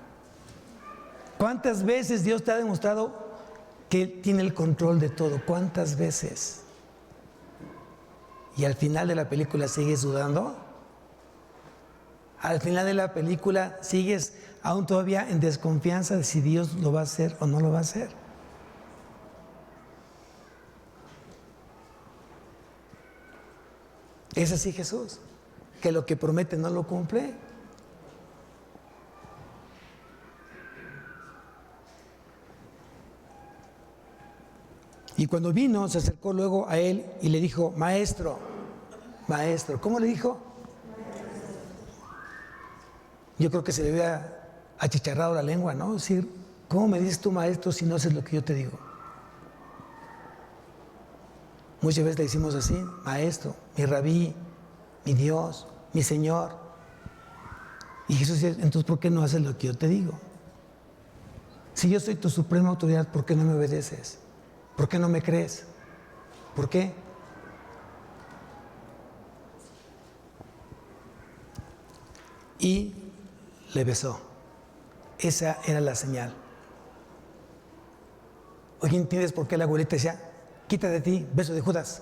S1: ¿Cuántas veces Dios te ha demostrado que Él tiene el control de todo? ¿Cuántas veces? Y al final de la película sigues dudando. Al final de la película sigues aún todavía en desconfianza de si Dios lo va a hacer o no lo va a hacer. ¿Es así Jesús? ¿Que lo que promete no lo cumple? Y cuando vino, se acercó luego a él y le dijo: maestro, maestro. ¿Cómo le dijo? Yo creo que se le había achicharrado la lengua, ¿no? Es decir, ¿cómo me dices tú maestro si no haces lo que yo te digo? Muchas veces le decimos así: maestro, mi rabí, mi Dios, mi Señor. Y Jesús dice: entonces, ¿por qué no haces lo que yo te digo? Si yo soy tu suprema autoridad, ¿por qué no me obedeces? ¿Por qué no me crees? ¿Por qué? Y le besó. Esa era la señal. Oye, ¿entiendes por qué la abuelita decía, quita de ti, beso de Judas?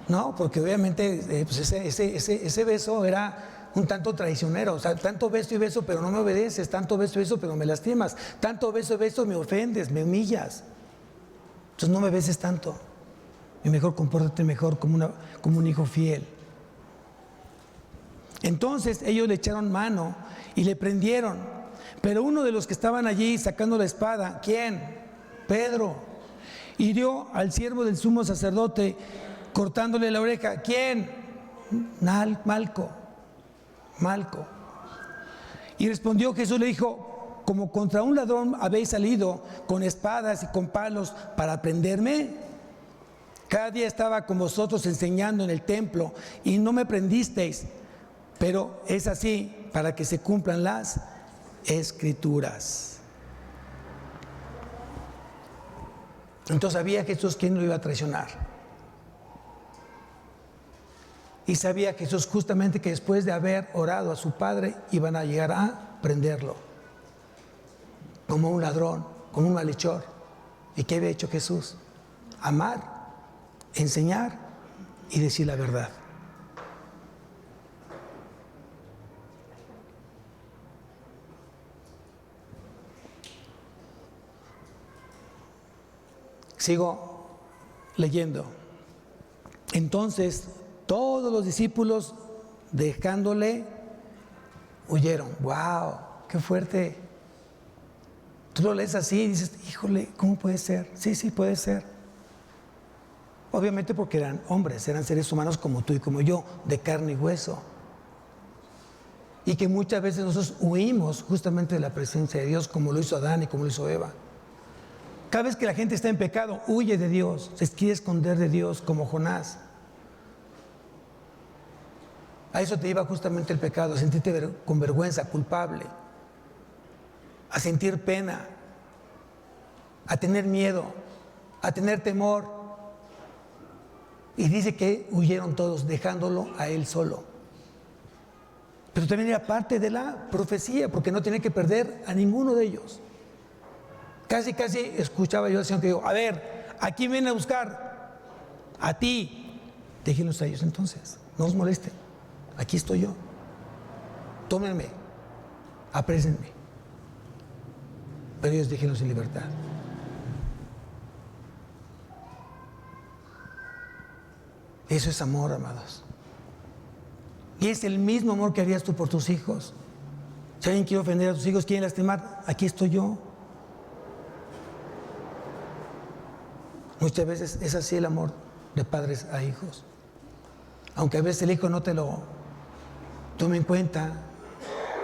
S1: No, porque obviamente pues ese beso era un tanto traicionero. O sea, tanto beso y beso, pero no me obedeces. Tanto beso y beso, pero me lastimas. Tanto beso y beso, me ofendes, me humillas. Entonces no me beses tanto. Y mejor compórtate mejor como un hijo fiel. Entonces ellos le echaron mano y le prendieron. Pero uno de los que estaban allí sacando la espada, ¿quién? Pedro. Hirió al siervo del sumo sacerdote cortándole la oreja. ¿Quién? Malco. Y respondió Jesús, le dijo, como contra un ladrón habéis salido con espadas y con palos para prenderme. Cada día estaba con vosotros enseñando en el templo y no me prendisteis. Pero es así para que se cumplan las Escrituras. Entonces sabía Jesús quién lo iba a traicionar. Y sabía Jesús justamente que después de haber orado a su Padre iban a llegar a prenderlo. Como un ladrón, como un malhechor. ¿Y qué había hecho Jesús? Amar, enseñar y decir la verdad. Sigo leyendo. Entonces todos los discípulos, dejándole, huyeron. ¡Wow! ¡Qué fuerte! Tú lo lees así y dices, híjole, ¿cómo puede ser? Sí, puede ser. Obviamente porque eran hombres, eran seres humanos como tú y como yo, de carne y hueso. Y que muchas veces nosotros huimos justamente de la presencia de Dios, como lo hizo Adán y como lo hizo Eva. Cada vez que la gente está en pecado, huye de Dios, se quiere esconder de Dios como Jonás. A eso te lleva justamente el pecado, a sentirte con vergüenza, culpable, a sentir pena, a tener miedo, a tener temor. Y dice que huyeron todos, dejándolo a él solo. Pero también era parte de la profecía, porque no tenía que perder a ninguno de ellos. Casi escuchaba yo al Señor que digo, a ver, ¿a quién viene a buscar? A ti. Déjenlos a ellos entonces, no os molesten. Aquí estoy yo. Tómenme, aprésenme. Pero ellos déjenlos en libertad. Eso es amor, amados. Y es el mismo amor que harías tú por tus hijos. Si alguien quiere ofender a tus hijos, quiere lastimar, aquí estoy yo. Muchas veces es así el amor de padres a hijos. Aunque a veces el hijo no te lo tome en cuenta,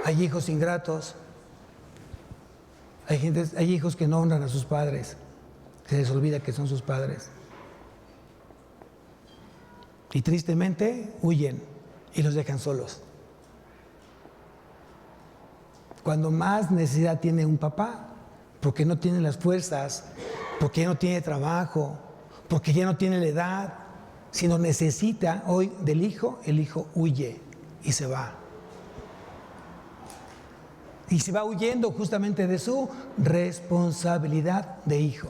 S1: hay hijos ingratos, hay hijos que no honran a sus padres, se les olvida que son sus padres. Y tristemente huyen y los dejan solos. Cuando más necesidad tiene un papá, porque no tiene las fuerzas, porque ya no tiene trabajo, porque ya no tiene la edad, sino necesita hoy del hijo, el hijo huye y se va. Y se va huyendo justamente de su responsabilidad de hijo.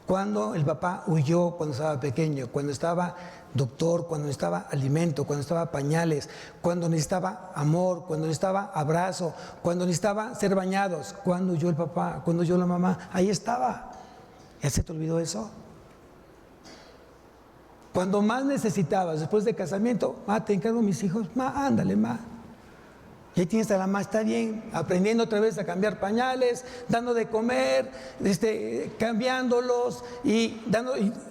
S1: Cuando el papá huyó cuando estaba pequeño, cuando estaba doctor, cuando necesitaba alimento, cuando necesitaba pañales, cuando necesitaba amor, cuando necesitaba abrazo, cuando necesitaba ser bañados, cuando huyó el papá, cuando huyó la mamá, ahí estaba. ¿Ya se te olvidó eso? Cuando más necesitabas, después de casamiento, te encargo a mis hijos, ándale, Y ahí tienes a la mamá, está bien, aprendiendo otra vez a cambiar pañales, dando de comer, cambiándolos y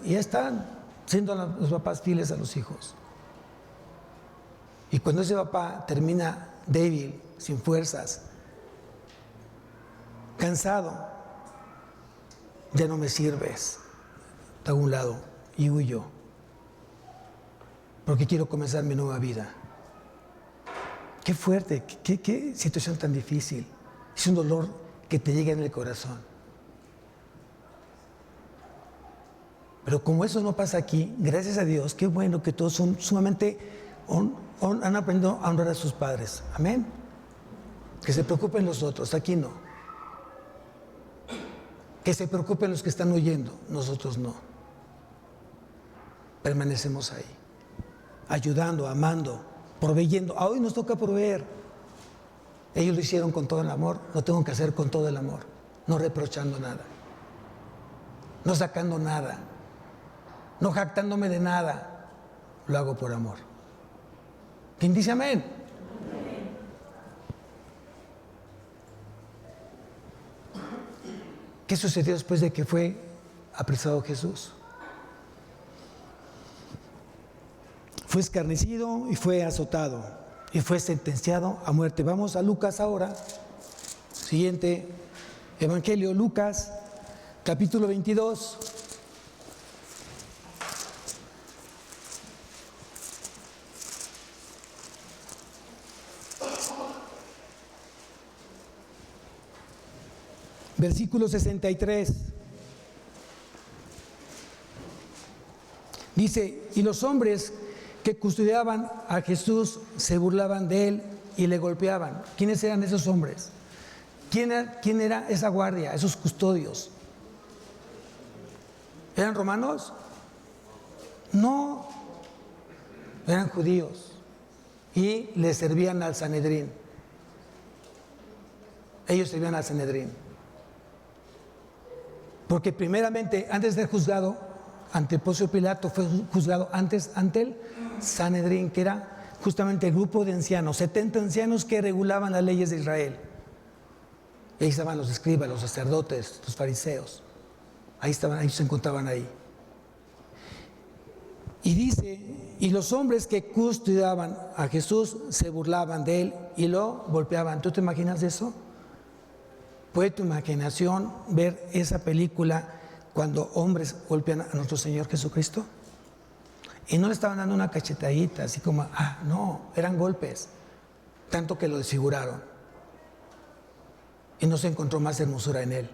S1: ya están siendo los papás fieles a los hijos. Y cuando ese papá termina débil, sin fuerzas, cansado, ya no me sirves, te hago a un lado y huyo, porque quiero comenzar mi nueva vida. Qué fuerte, qué situación tan difícil. es un dolor que te llega en el corazón. Pero como eso no pasa aquí, gracias a Dios, qué bueno que todos son sumamente han aprendido a honrar a sus padres. Amén. Que se preocupen los otros, aquí no. Que se preocupen los que están huyendo, nosotros no. Permanecemos ahí, ayudando, amando, proveyendo. Hoy nos toca proveer. Ellos lo hicieron con todo el amor, lo tengo que hacer con todo el amor, no reprochando nada, no sacando nada, no jactándome de nada, lo hago por amor. ¿Quién dice amén? ¿Qué sucedió después de que fue apresado Jesús? Fue escarnecido y fue azotado y fue sentenciado a muerte. Vamos a Lucas ahora. Siguiente evangelio, Lucas, capítulo 22. Versículo 63. Dice, y los hombres que custodiaban a Jesús se burlaban de él y le golpeaban. ¿Quiénes eran esos hombres? ¿Quién era esa guardia, esos custodios? ¿Eran romanos? No, eran judíos y le servían al Sanedrín. Ellos servían al Sanedrín. Porque primeramente, antes de ser juzgado ante Poncio Pilato, fue juzgado antes ante el Sanedrín, que era justamente el grupo de ancianos, 70 ancianos que regulaban las leyes de Israel. Y ahí estaban los escribas, los sacerdotes, los fariseos. Ahí estaban, ellos se encontraban ahí. Y dice, y los hombres que custodiaban a Jesús se burlaban de él y lo golpeaban. ¿Tú te imaginas eso? ¿Puede tu imaginación ver esa película cuando hombres golpean a nuestro Señor Jesucristo? Y no le estaban dando una cachetadita, así como, no, eran golpes, tanto que lo desfiguraron. Y no se encontró más hermosura en él.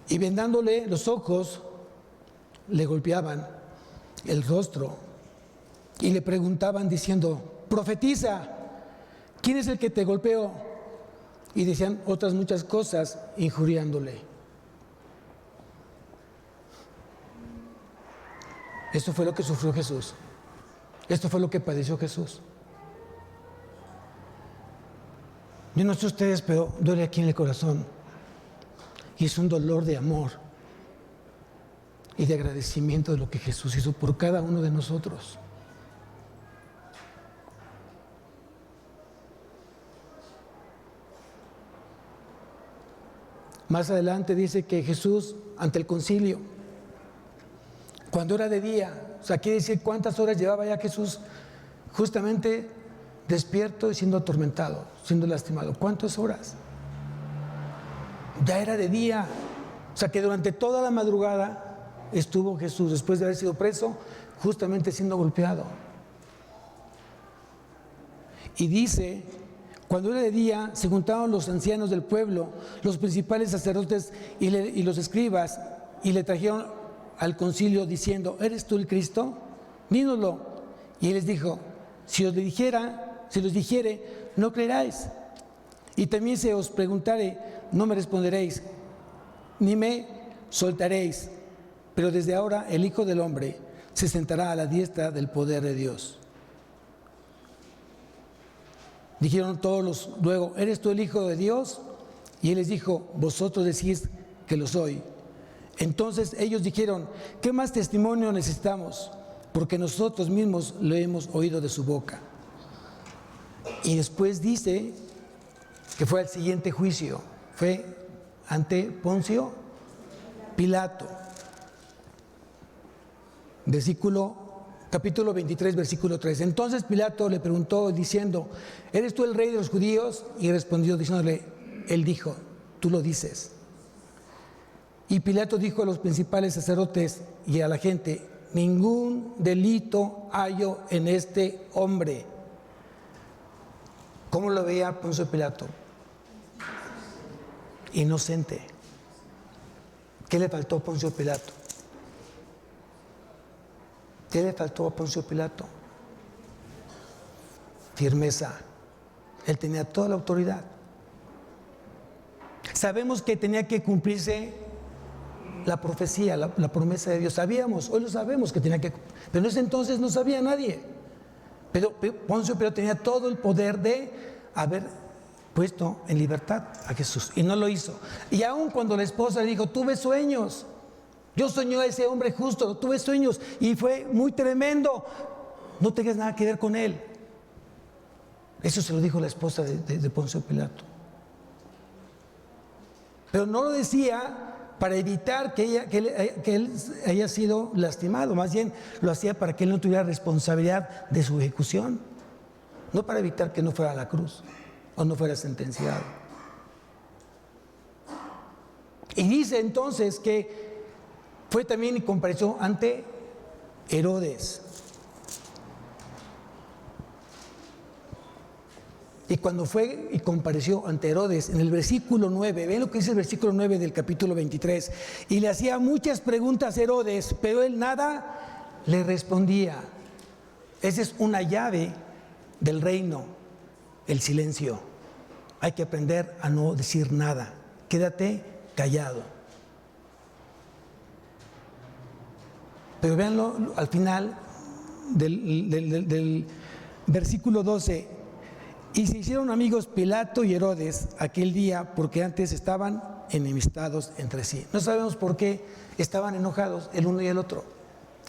S1: Y vendándole los ojos, le golpeaban el rostro y le preguntaban diciendo, profetiza, ¿quién es el que te golpeó? Y decían otras muchas cosas injuriándole. Esto fue lo que sufrió Jesús. Esto fue lo que padeció Jesús. Yo no sé ustedes, pero duele aquí en el corazón. Y es un dolor de amor y de agradecimiento de lo que Jesús hizo por cada uno de nosotros. Más adelante dice que Jesús, ante el concilio, cuando era de día, o sea, quiere decir cuántas horas llevaba ya Jesús justamente despierto y siendo atormentado, siendo lastimado. ¿Cuántas horas? Ya era de día. O sea, que durante toda la madrugada estuvo Jesús, después de haber sido preso, justamente siendo golpeado. Y dice, cuando era de día, se juntaron los ancianos del pueblo, los principales sacerdotes y los escribas, y le trajeron al concilio diciendo, ¿eres tú el Cristo? Dínoslo. Y él les dijo, si los dijere, no creeráis. Y también se os preguntare, no me responderéis, ni me soltaréis. Pero desde ahora el Hijo del Hombre se sentará a la diestra del poder de Dios. Dijeron todos luego, ¿eres tú el Hijo de Dios? Y él les dijo, vosotros decís que lo soy. Entonces ellos dijeron, ¿qué más testimonio necesitamos? Porque nosotros mismos lo hemos oído de su boca. Y después dice que fue al siguiente juicio, fue ante Poncio Pilato. Capítulo 23, versículo 3. Entonces Pilato le preguntó diciendo, ¿eres tú el rey de los judíos? Y respondió diciéndole, él dijo, tú lo dices. Y Pilato dijo a los principales sacerdotes y a la gente: ningún delito hallo en este hombre. ¿Cómo lo veía Poncio Pilato? Inocente. ¿Qué le faltó a Poncio Pilato? ¿Qué le faltó a Poncio Pilato? Firmeza. Él tenía toda la autoridad. Sabemos que tenía que cumplirse la profecía, la promesa de Dios. Sabíamos, hoy lo sabemos que tenía que, pero en ese entonces no sabía nadie. Pero Poncio Pilato tenía todo el poder de haber puesto en libertad a Jesús, y no lo hizo. Y aun cuando la esposa le dijo: tuve sueños, yo soñé a ese hombre justo, tuve sueños y fue muy tremendo, no tengas nada que ver con él. Eso se lo dijo la esposa de Poncio Pilato. Pero no lo decía para evitar que él haya sido lastimado, más bien lo hacía para que él no tuviera responsabilidad de su ejecución, no para evitar que no fuera a la cruz o no fuera sentenciado. Y dice entonces que fue también y compareció ante Herodes. Y cuando fue y compareció ante Herodes, en el versículo 9, ven lo que dice el versículo 9 del capítulo 23, y le hacía muchas preguntas a Herodes, pero él nada le respondía. Esa es una llave del reino, el silencio. Hay que aprender a no decir nada. Quédate callado. Pero véanlo al final del versículo 12. Y se hicieron amigos Pilato y Herodes aquel día, porque antes estaban enemistados entre sí. No sabemos por qué estaban enojados el uno y el otro.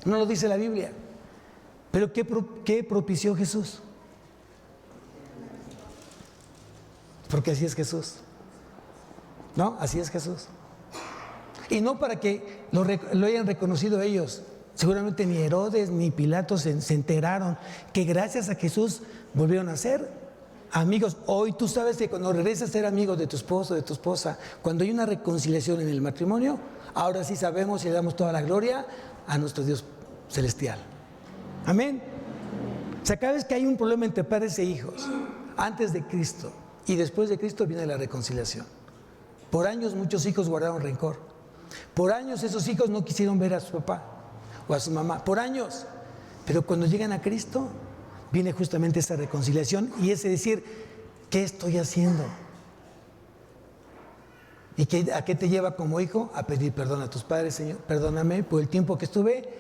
S1: No lo dice la Biblia. Pero ¿qué propició Jesús? Porque así es Jesús. ¿No? Así es Jesús. Y no para que lo hayan reconocido ellos. Seguramente ni Herodes ni Pilato se enteraron que gracias a Jesús volvieron a ser amigos. Hoy tú sabes que cuando regresas a ser amigos de tu esposo, de tu esposa, cuando hay una reconciliación en el matrimonio, ahora sí sabemos y le damos toda la gloria a nuestro Dios celestial. Amén. O sea, cada vez que hay un problema entre padres e hijos, antes de Cristo y después de Cristo viene la reconciliación. Por años muchos hijos guardaron rencor. Por años esos hijos no quisieron ver a su papá o a su mamá. Por años. Pero cuando llegan a Cristo, viene justamente esa reconciliación y ese decir: ¿qué estoy haciendo? ¿Y a qué te lleva como hijo? A pedir perdón a tus padres. Señor, perdóname por el tiempo que estuve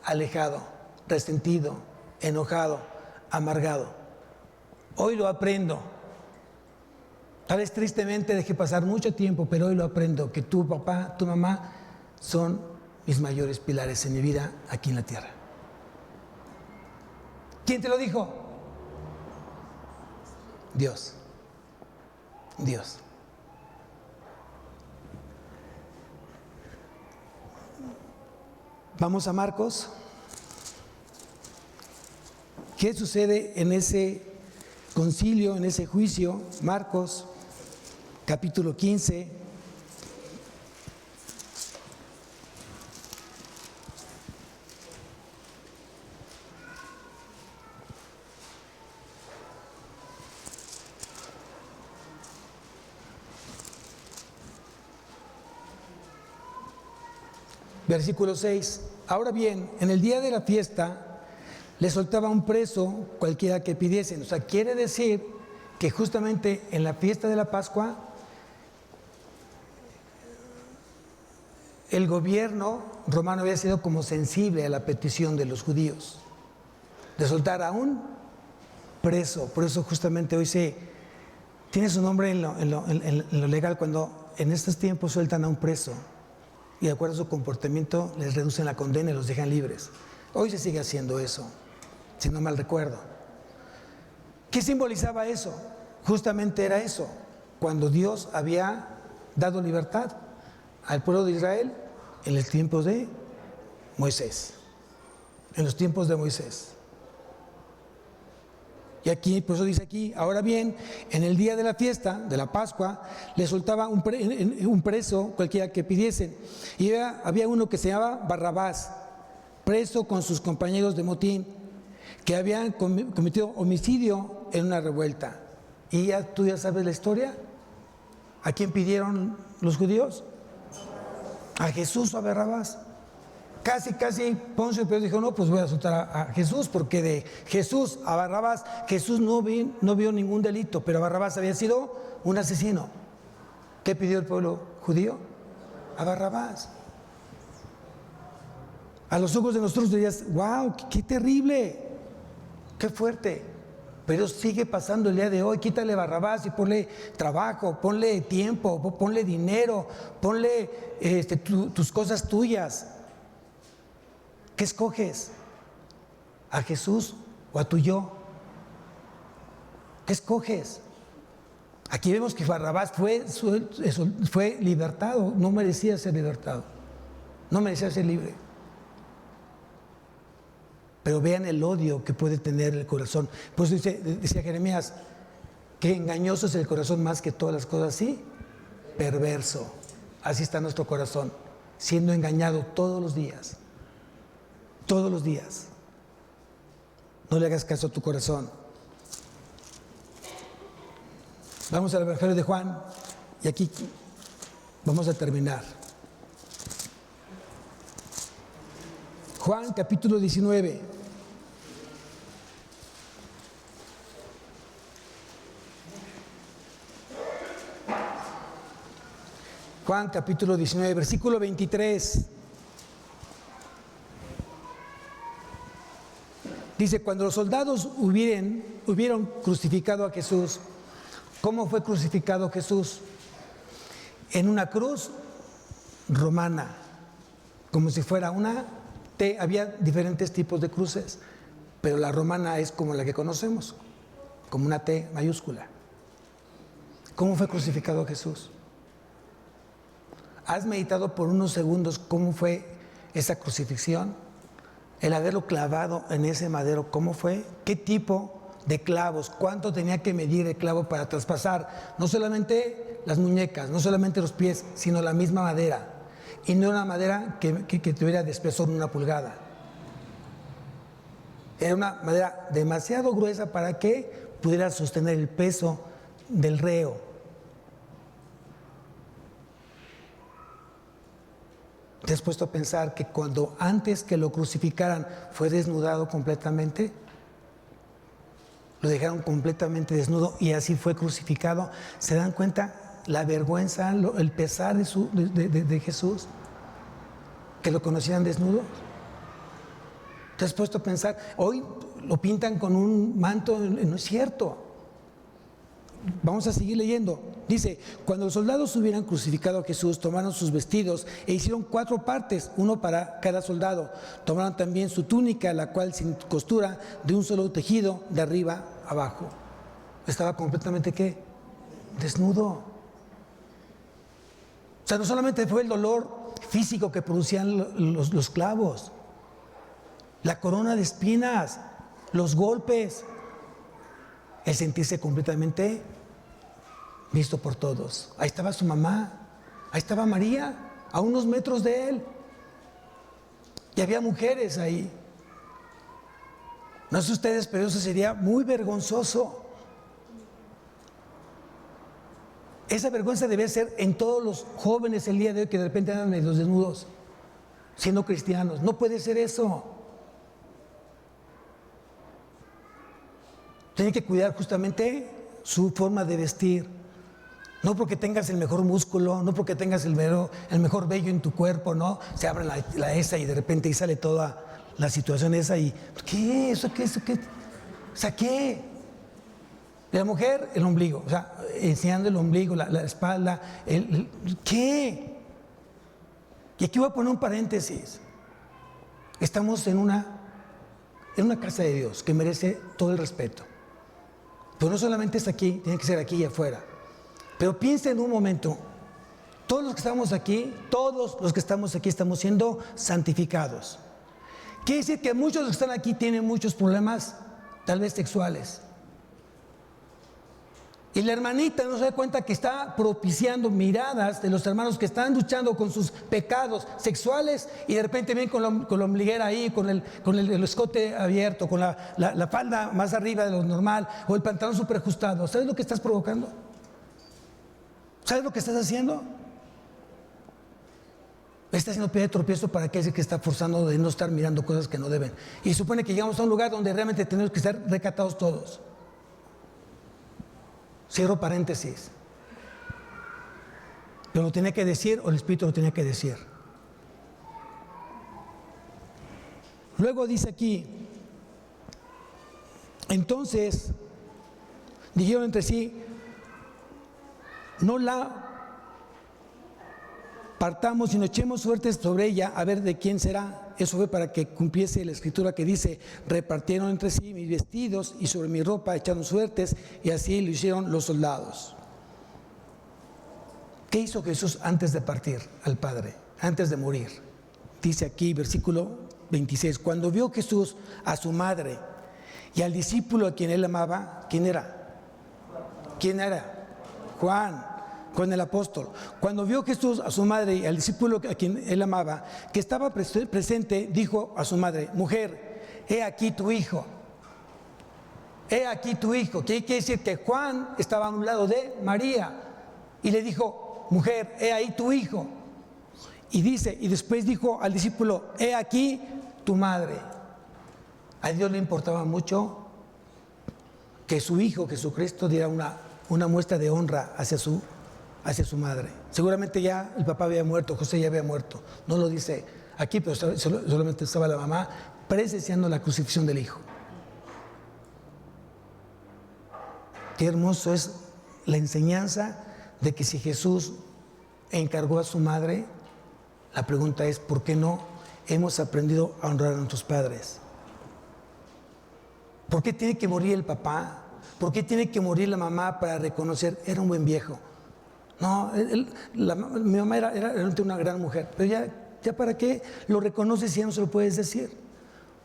S1: alejado, resentido, enojado, amargado. Hoy lo aprendo. Tal vez tristemente dejé pasar mucho tiempo, pero hoy lo aprendo, que tu papá, tu mamá son mis mayores pilares en mi vida aquí en la tierra. ¿Quién te lo dijo? Dios. Dios. Vamos a Marcos. ¿Qué sucede en ese concilio, en ese juicio? Marcos, capítulo 15. Versículo 6. Ahora bien, en el día de la fiesta le soltaba un preso cualquiera que pidiesen. O sea, quiere decir que justamente en la fiesta de la Pascua el gobierno romano había sido como sensible a la petición de los judíos de soltar a un preso. Por eso justamente hoy tiene su nombre en lo legal, cuando en estos tiempos sueltan a un preso y de acuerdo a su comportamiento les reducen la condena y los dejan libres. Hoy se sigue haciendo eso, si no mal recuerdo. ¿Qué simbolizaba eso? Justamente era eso, cuando Dios había dado libertad al pueblo de Israel en los tiempos de Moisés. En los tiempos de Moisés. Y aquí, por eso dice aquí, ahora bien, en el día de la fiesta, de la Pascua, le soltaba un preso, cualquiera que pidiesen. Y había uno que se llamaba Barrabás, preso con sus compañeros de motín, que habían cometido homicidio en una revuelta. Y tú ya sabes la historia. ¿A quién pidieron los judíos? ¿A Jesús o a Barrabás? Casi Poncio Pilato dijo, no, pues voy a soltar a Jesús, porque de Jesús a Barrabás, Jesús no vio ningún delito, pero Barrabás había sido un asesino. ¿Qué pidió el pueblo judío? A Barrabás. A los ojos de nosotros dirías, wow, qué terrible, qué fuerte. Pero sigue pasando el día de hoy. Quítale Barrabás y ponle trabajo, ponle tiempo, ponle dinero, ponle tus cosas tuyas. ¿Qué escoges? ¿A Jesús o a tu yo? ¿Qué escoges? Aquí vemos que Barrabás fue libertado, no merecía ser libertado, no merecía ser libre. Pero vean el odio que puede tener el corazón. Pues decía Jeremías, que engañoso es el corazón más que todas las cosas, sí, perverso. Así está nuestro corazón, siendo engañado todos los días. Todos los días. No le hagas caso a tu corazón. Vamos al Evangelio de Juan y aquí vamos a terminar. Juan capítulo 19. Juan capítulo 19, versículo 23. Dice, cuando los soldados hubieron crucificado a Jesús, ¿cómo fue crucificado Jesús? En una cruz romana, como si fuera una T. Había diferentes tipos de cruces, pero la romana es como la que conocemos, como una T mayúscula. ¿Cómo fue crucificado Jesús? ¿Has meditado por unos segundos cómo fue esa crucifixión? El haberlo clavado en ese madero, ¿cómo fue? ¿Qué tipo de clavos? ¿Cuánto tenía que medir el clavo para traspasar? No solamente las muñecas, no solamente los pies, sino la misma madera. Y no una madera que tuviera de espesor 1 pulgada. Era una madera demasiado gruesa para que pudiera sostener el peso del reo. ¿Te has puesto a pensar que cuando antes que lo crucificaran fue desnudado completamente? Lo dejaron completamente desnudo y así fue crucificado. ¿Se dan cuenta la vergüenza, el pesar de Jesús? Que lo conocieran desnudo. ¿Te has puesto a pensar? Hoy lo pintan con un manto, no es cierto. Vamos a seguir leyendo. Dice, cuando los soldados hubieran crucificado a Jesús, tomaron sus vestidos e hicieron 4 partes, uno para cada soldado. Tomaron también su túnica, la cual sin costura, de un solo tejido, de arriba abajo. Estaba completamente, ¿qué? Desnudo. O sea, no solamente fue el dolor físico que producían los clavos, la corona de espinas, los golpes, el sentirse completamente visto por todos. Ahí estaba su mamá, ahí estaba María, a unos metros de él. Y había mujeres ahí. No sé ustedes, pero eso sería muy vergonzoso. Esa vergüenza debe ser en todos los jóvenes el día de hoy que de repente andan en los desnudos, siendo cristianos. No puede ser eso. Tienen que cuidar justamente su forma de vestir. No porque tengas el mejor músculo, no porque tengas el mejor vello en tu cuerpo, ¿no? Se abre la esa y de repente ahí sale toda la situación esa y ¿qué? ¿Eso qué? O sea, ¿qué? La mujer, el ombligo, o sea, enseñando el ombligo, la espalda, ¿qué? Y aquí voy a poner un paréntesis. Estamos en una casa de Dios que merece todo el respeto. Pero no solamente es aquí, tiene que ser aquí y afuera. Pero piensa en un momento, todos los que estamos aquí estamos siendo santificados. Quiere decir que muchos de los que están aquí tienen muchos problemas, tal vez sexuales. Y la hermanita no se da cuenta que está propiciando miradas de los hermanos que están luchando con sus pecados sexuales, y de repente ven con la ombliguera ahí, con el escote abierto, con la falda más arriba de lo normal, o el pantalón súper ajustado. ¿Sabes lo que estás provocando? ¿Sabes lo que estás haciendo? Está haciendo piedra de tropiezo para aquel que está forzando de no estar mirando cosas que no deben. Y supone que llegamos a un lugar donde realmente tenemos que estar recatados todos. Cierro paréntesis. Pero lo tenía que decir, o el Espíritu lo tenía que decir. Luego dice aquí, entonces dijeron entre sí, no la partamos, sino echemos suertes sobre ella a ver de quién será. Eso fue para que cumpliese la escritura que dice, repartieron entre sí mis vestidos y sobre mi ropa echaron suertes, y así lo hicieron los soldados. ¿Qué hizo Jesús antes de partir al Padre, antes de morir? Dice aquí, versículo 26, cuando vio Jesús a su madre y al discípulo a quien él amaba, ¿quién era? ¿Quién era? Juan. Con el apóstol. Cuando vio Jesús a su madre y al discípulo a quien él amaba, que estaba presente, dijo a su madre, mujer, he aquí tu hijo. He aquí tu hijo. ¿Qué quiere decir? Que Juan estaba a un lado de María y le dijo, mujer, he ahí tu hijo. Y dice, y después dijo al discípulo, he aquí tu madre. A Dios le importaba mucho que su hijo Jesucristo diera una muestra de honra hacia su madre. Seguramente ya el papá había muerto, José ya había muerto. No lo dice aquí, pero solamente estaba la mamá presenciando la crucifixión del hijo. Qué hermoso es la enseñanza de que si Jesús encargó a su madre, la pregunta es, ¿por qué no hemos aprendido a honrar a nuestros padres? ¿Por qué tiene que morir el papá? ¿Por qué tiene que morir la mamá para reconocer, era un buen viejo? No, mi mamá era una gran mujer, pero ya para qué lo reconoces si ya no se lo puedes decir.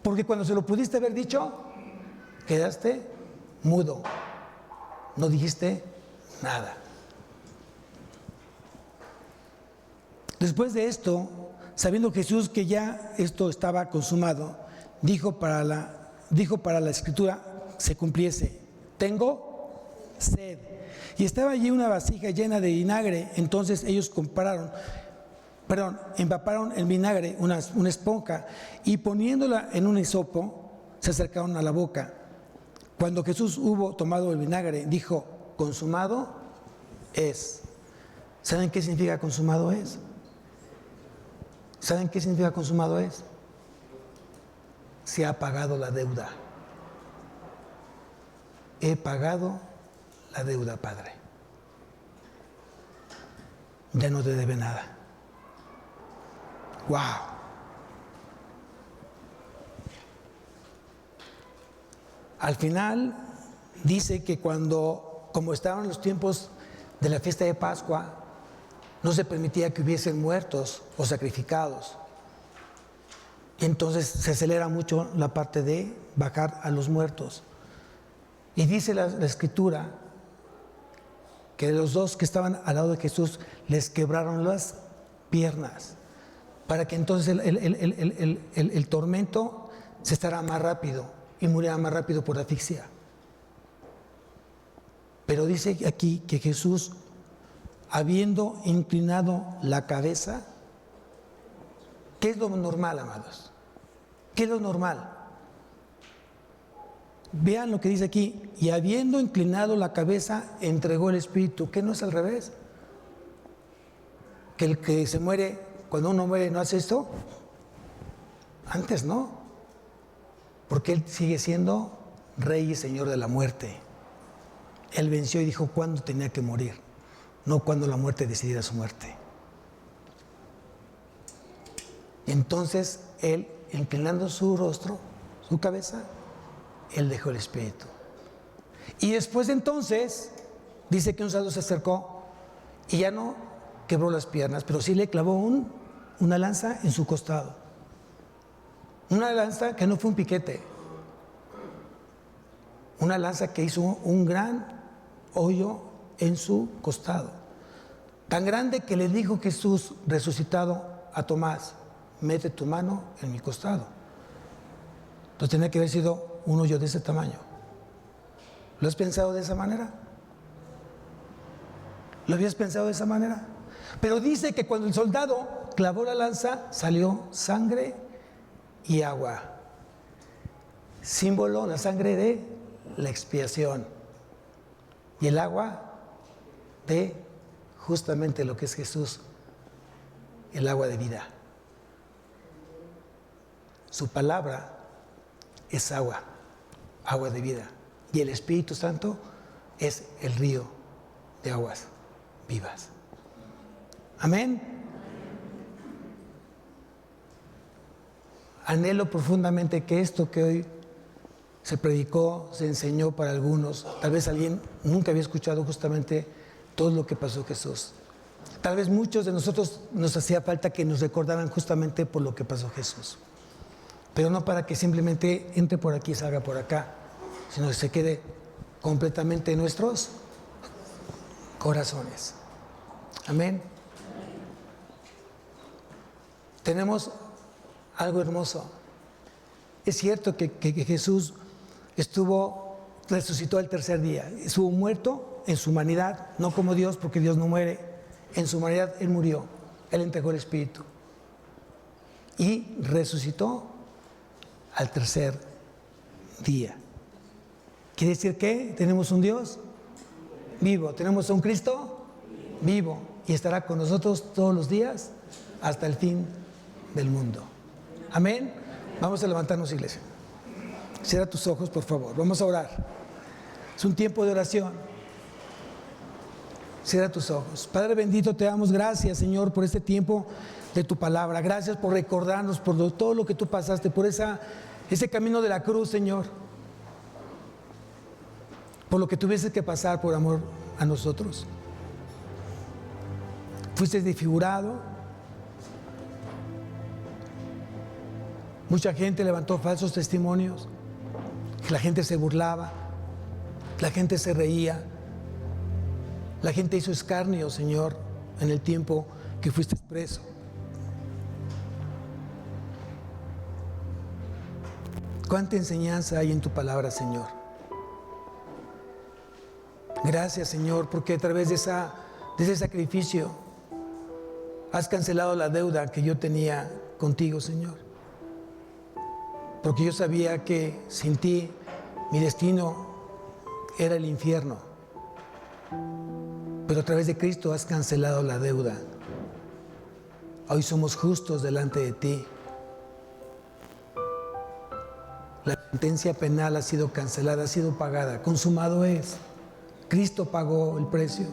S1: Porque cuando se lo pudiste haber dicho, quedaste mudo, no dijiste nada. Después de esto, sabiendo Jesús que ya esto estaba consumado, dijo para la escritura se cumpliese, tengo sed. Y estaba allí una vasija llena de vinagre. Entonces ellos empaparon en vinagre una esponja y poniéndola en un hisopo, se acercaron a la boca. Cuando Jesús hubo tomado el vinagre, dijo, consumado es. ¿Saben qué significa consumado es? ¿Saben qué significa consumado es? Se ha pagado la deuda. He pagado la deuda, Padre. Ya no te debe nada. ¡Wow! Al final dice que como estaban los tiempos de la fiesta de Pascua, no se permitía que hubiesen muertos o sacrificados. Y entonces se acelera mucho la parte de bajar a los muertos. Y dice la Escritura que los dos que estaban al lado de Jesús les quebraron las piernas para que entonces el tormento se estará más rápido y muriera más rápido por asfixia. Pero dice aquí que Jesús, habiendo inclinado la cabeza, ¿qué es lo normal, amados? ¿Qué es lo normal? Vean lo que dice aquí, y habiendo inclinado la cabeza, entregó el espíritu. ¿Qué no es al revés? Que el que se muere, cuando uno muere, ¿no hace esto? Antes no, porque él sigue siendo rey y señor de la muerte. Él venció y dijo cuándo tenía que morir, no cuando la muerte decidiera su muerte. Entonces él, inclinando su rostro, su cabeza, él dejó el espíritu. Y después entonces, dice que un sacerdote se acercó y ya no quebró las piernas, pero sí le clavó una lanza en su costado. Una lanza que no fue un piquete. Una lanza que hizo un gran hoyo en su costado. Tan grande que le dijo Jesús resucitado a Tomás: mete tu mano en mi costado. Entonces tenía que haber sido un hoyo de ese tamaño. ¿Lo has pensado de esa manera? ¿Lo habías pensado de esa manera? Pero dice que cuando el soldado clavó la lanza, salió sangre y agua. Símbolo, la sangre de la expiación. Y el agua de justamente lo que es Jesús, el agua de vida. Su palabra es agua, agua de vida. Y el Espíritu Santo es el río de aguas vivas. Amén. Anhelo profundamente que esto que hoy se predicó, se enseñó para algunos, tal vez alguien nunca había escuchado justamente todo lo que pasó Jesús. Tal vez muchos de nosotros nos hacía falta que nos recordaran justamente por lo que pasó Jesús. Pero no para que simplemente entre por aquí y salga por acá, sino que se quede completamente en nuestros corazones. Amén. Tenemos algo hermoso. Es cierto que Jesús resucitó al tercer día. Estuvo muerto en su humanidad, no como Dios, porque Dios no muere. En su humanidad Él murió, Él entregó el Espíritu. Y resucitó al tercer día. ¿Quiere decir que tenemos un Dios vivo? ¿Tenemos a un Cristo vivo? Y estará con nosotros todos los días hasta el fin del mundo. Amén. Vamos a levantarnos, iglesia. Cierra tus ojos, por favor. Vamos a orar. Es un tiempo de oración. Cierra tus ojos. Padre bendito, te damos gracias, Señor, por este tiempo de tu palabra. Gracias por recordarnos, por todo lo que tú pasaste, por ese camino de la cruz, Señor. Por lo que tuviste que pasar por amor a nosotros. Fuiste desfigurado. Mucha gente levantó falsos testimonios. La gente se burlaba. La gente se reía. La gente hizo escarnio, Señor, en el tiempo que fuiste preso. Cuánta enseñanza hay en tu palabra, Señor. Gracias, Señor, porque a través de ese sacrificio has cancelado la deuda que yo tenía contigo, Señor. Porque yo sabía que sin ti mi destino era el infierno. Pero a través de Cristo has cancelado la deuda. Hoy somos justos delante de ti. La sentencia penal ha sido cancelada, ha sido pagada, consumado es. Cristo pagó el precio.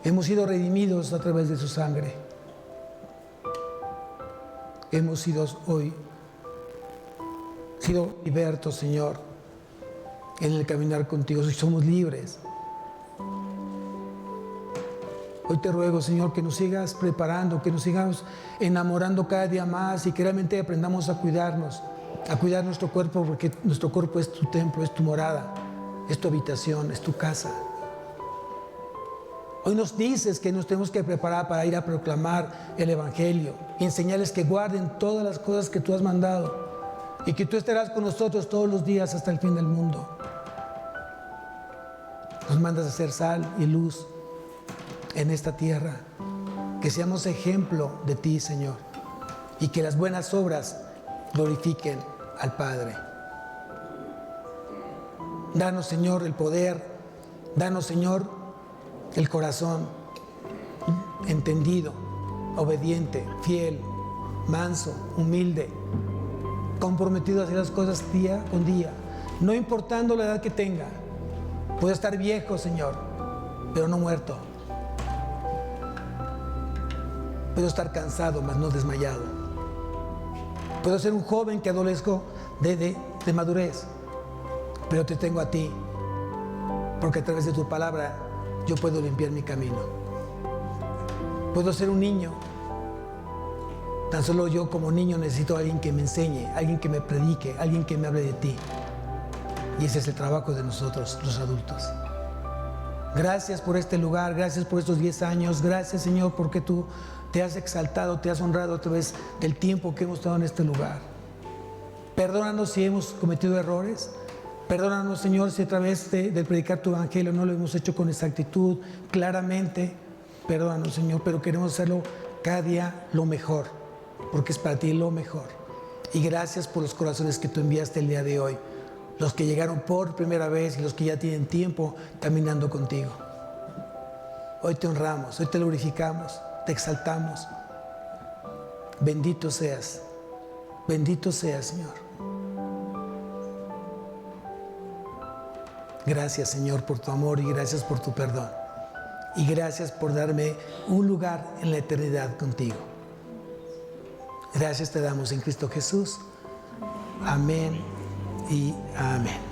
S1: Hemos sido redimidos a través de su sangre. Hemos sido hoy libertos, Señor, en el caminar contigo. Hoy somos libres. Hoy te ruego, Señor, que nos sigas preparando, que nos sigamos enamorando cada día más y que realmente aprendamos a cuidarnos, a cuidar nuestro cuerpo, porque nuestro cuerpo es tu templo, es tu morada, es tu habitación, es tu casa. Hoy nos dices que nos tenemos que preparar para ir a proclamar el Evangelio y enseñarles que guarden todas las cosas que tú has mandado y que tú estarás con nosotros todos los días hasta el fin del mundo. Nos mandas a ser sal y luz en esta tierra, que seamos ejemplo de ti, Señor, y que las buenas obras glorifiquen al Padre. Danos, Señor, el poder, danos, Señor, el corazón entendido, obediente, fiel, manso, humilde, comprometido a hacer las cosas día con día, no importando la edad que tenga. Puedo estar viejo, Señor, pero no muerto. Puedo estar cansado, mas no desmayado. Puedo ser un joven que adolezco de madurez, pero te tengo a ti, porque a través de tu palabra yo puedo limpiar mi camino. Puedo ser un niño. Tan solo yo como niño necesito a alguien que me enseñe, alguien que me predique, alguien que me hable de ti. Y ese es el trabajo de nosotros, los adultos. Gracias por este lugar, gracias por estos 10 años, gracias Señor porque tú te has exaltado, te has honrado a través del tiempo que hemos estado en este lugar. Perdónanos si hemos cometido errores, perdónanos Señor si a través de predicar tu evangelio no lo hemos hecho con exactitud, claramente. Perdónanos Señor, pero queremos hacerlo cada día lo mejor, porque es para ti lo mejor. Y gracias por los corazones que tú enviaste el día de hoy, los que llegaron por primera vez y los que ya tienen tiempo caminando contigo. Hoy te honramos, hoy te glorificamos, te exaltamos. Bendito seas Señor. Gracias Señor por tu amor y gracias por tu perdón. Y gracias por darme un lugar en la eternidad contigo. Gracias te damos en Cristo Jesús. Amén y amén.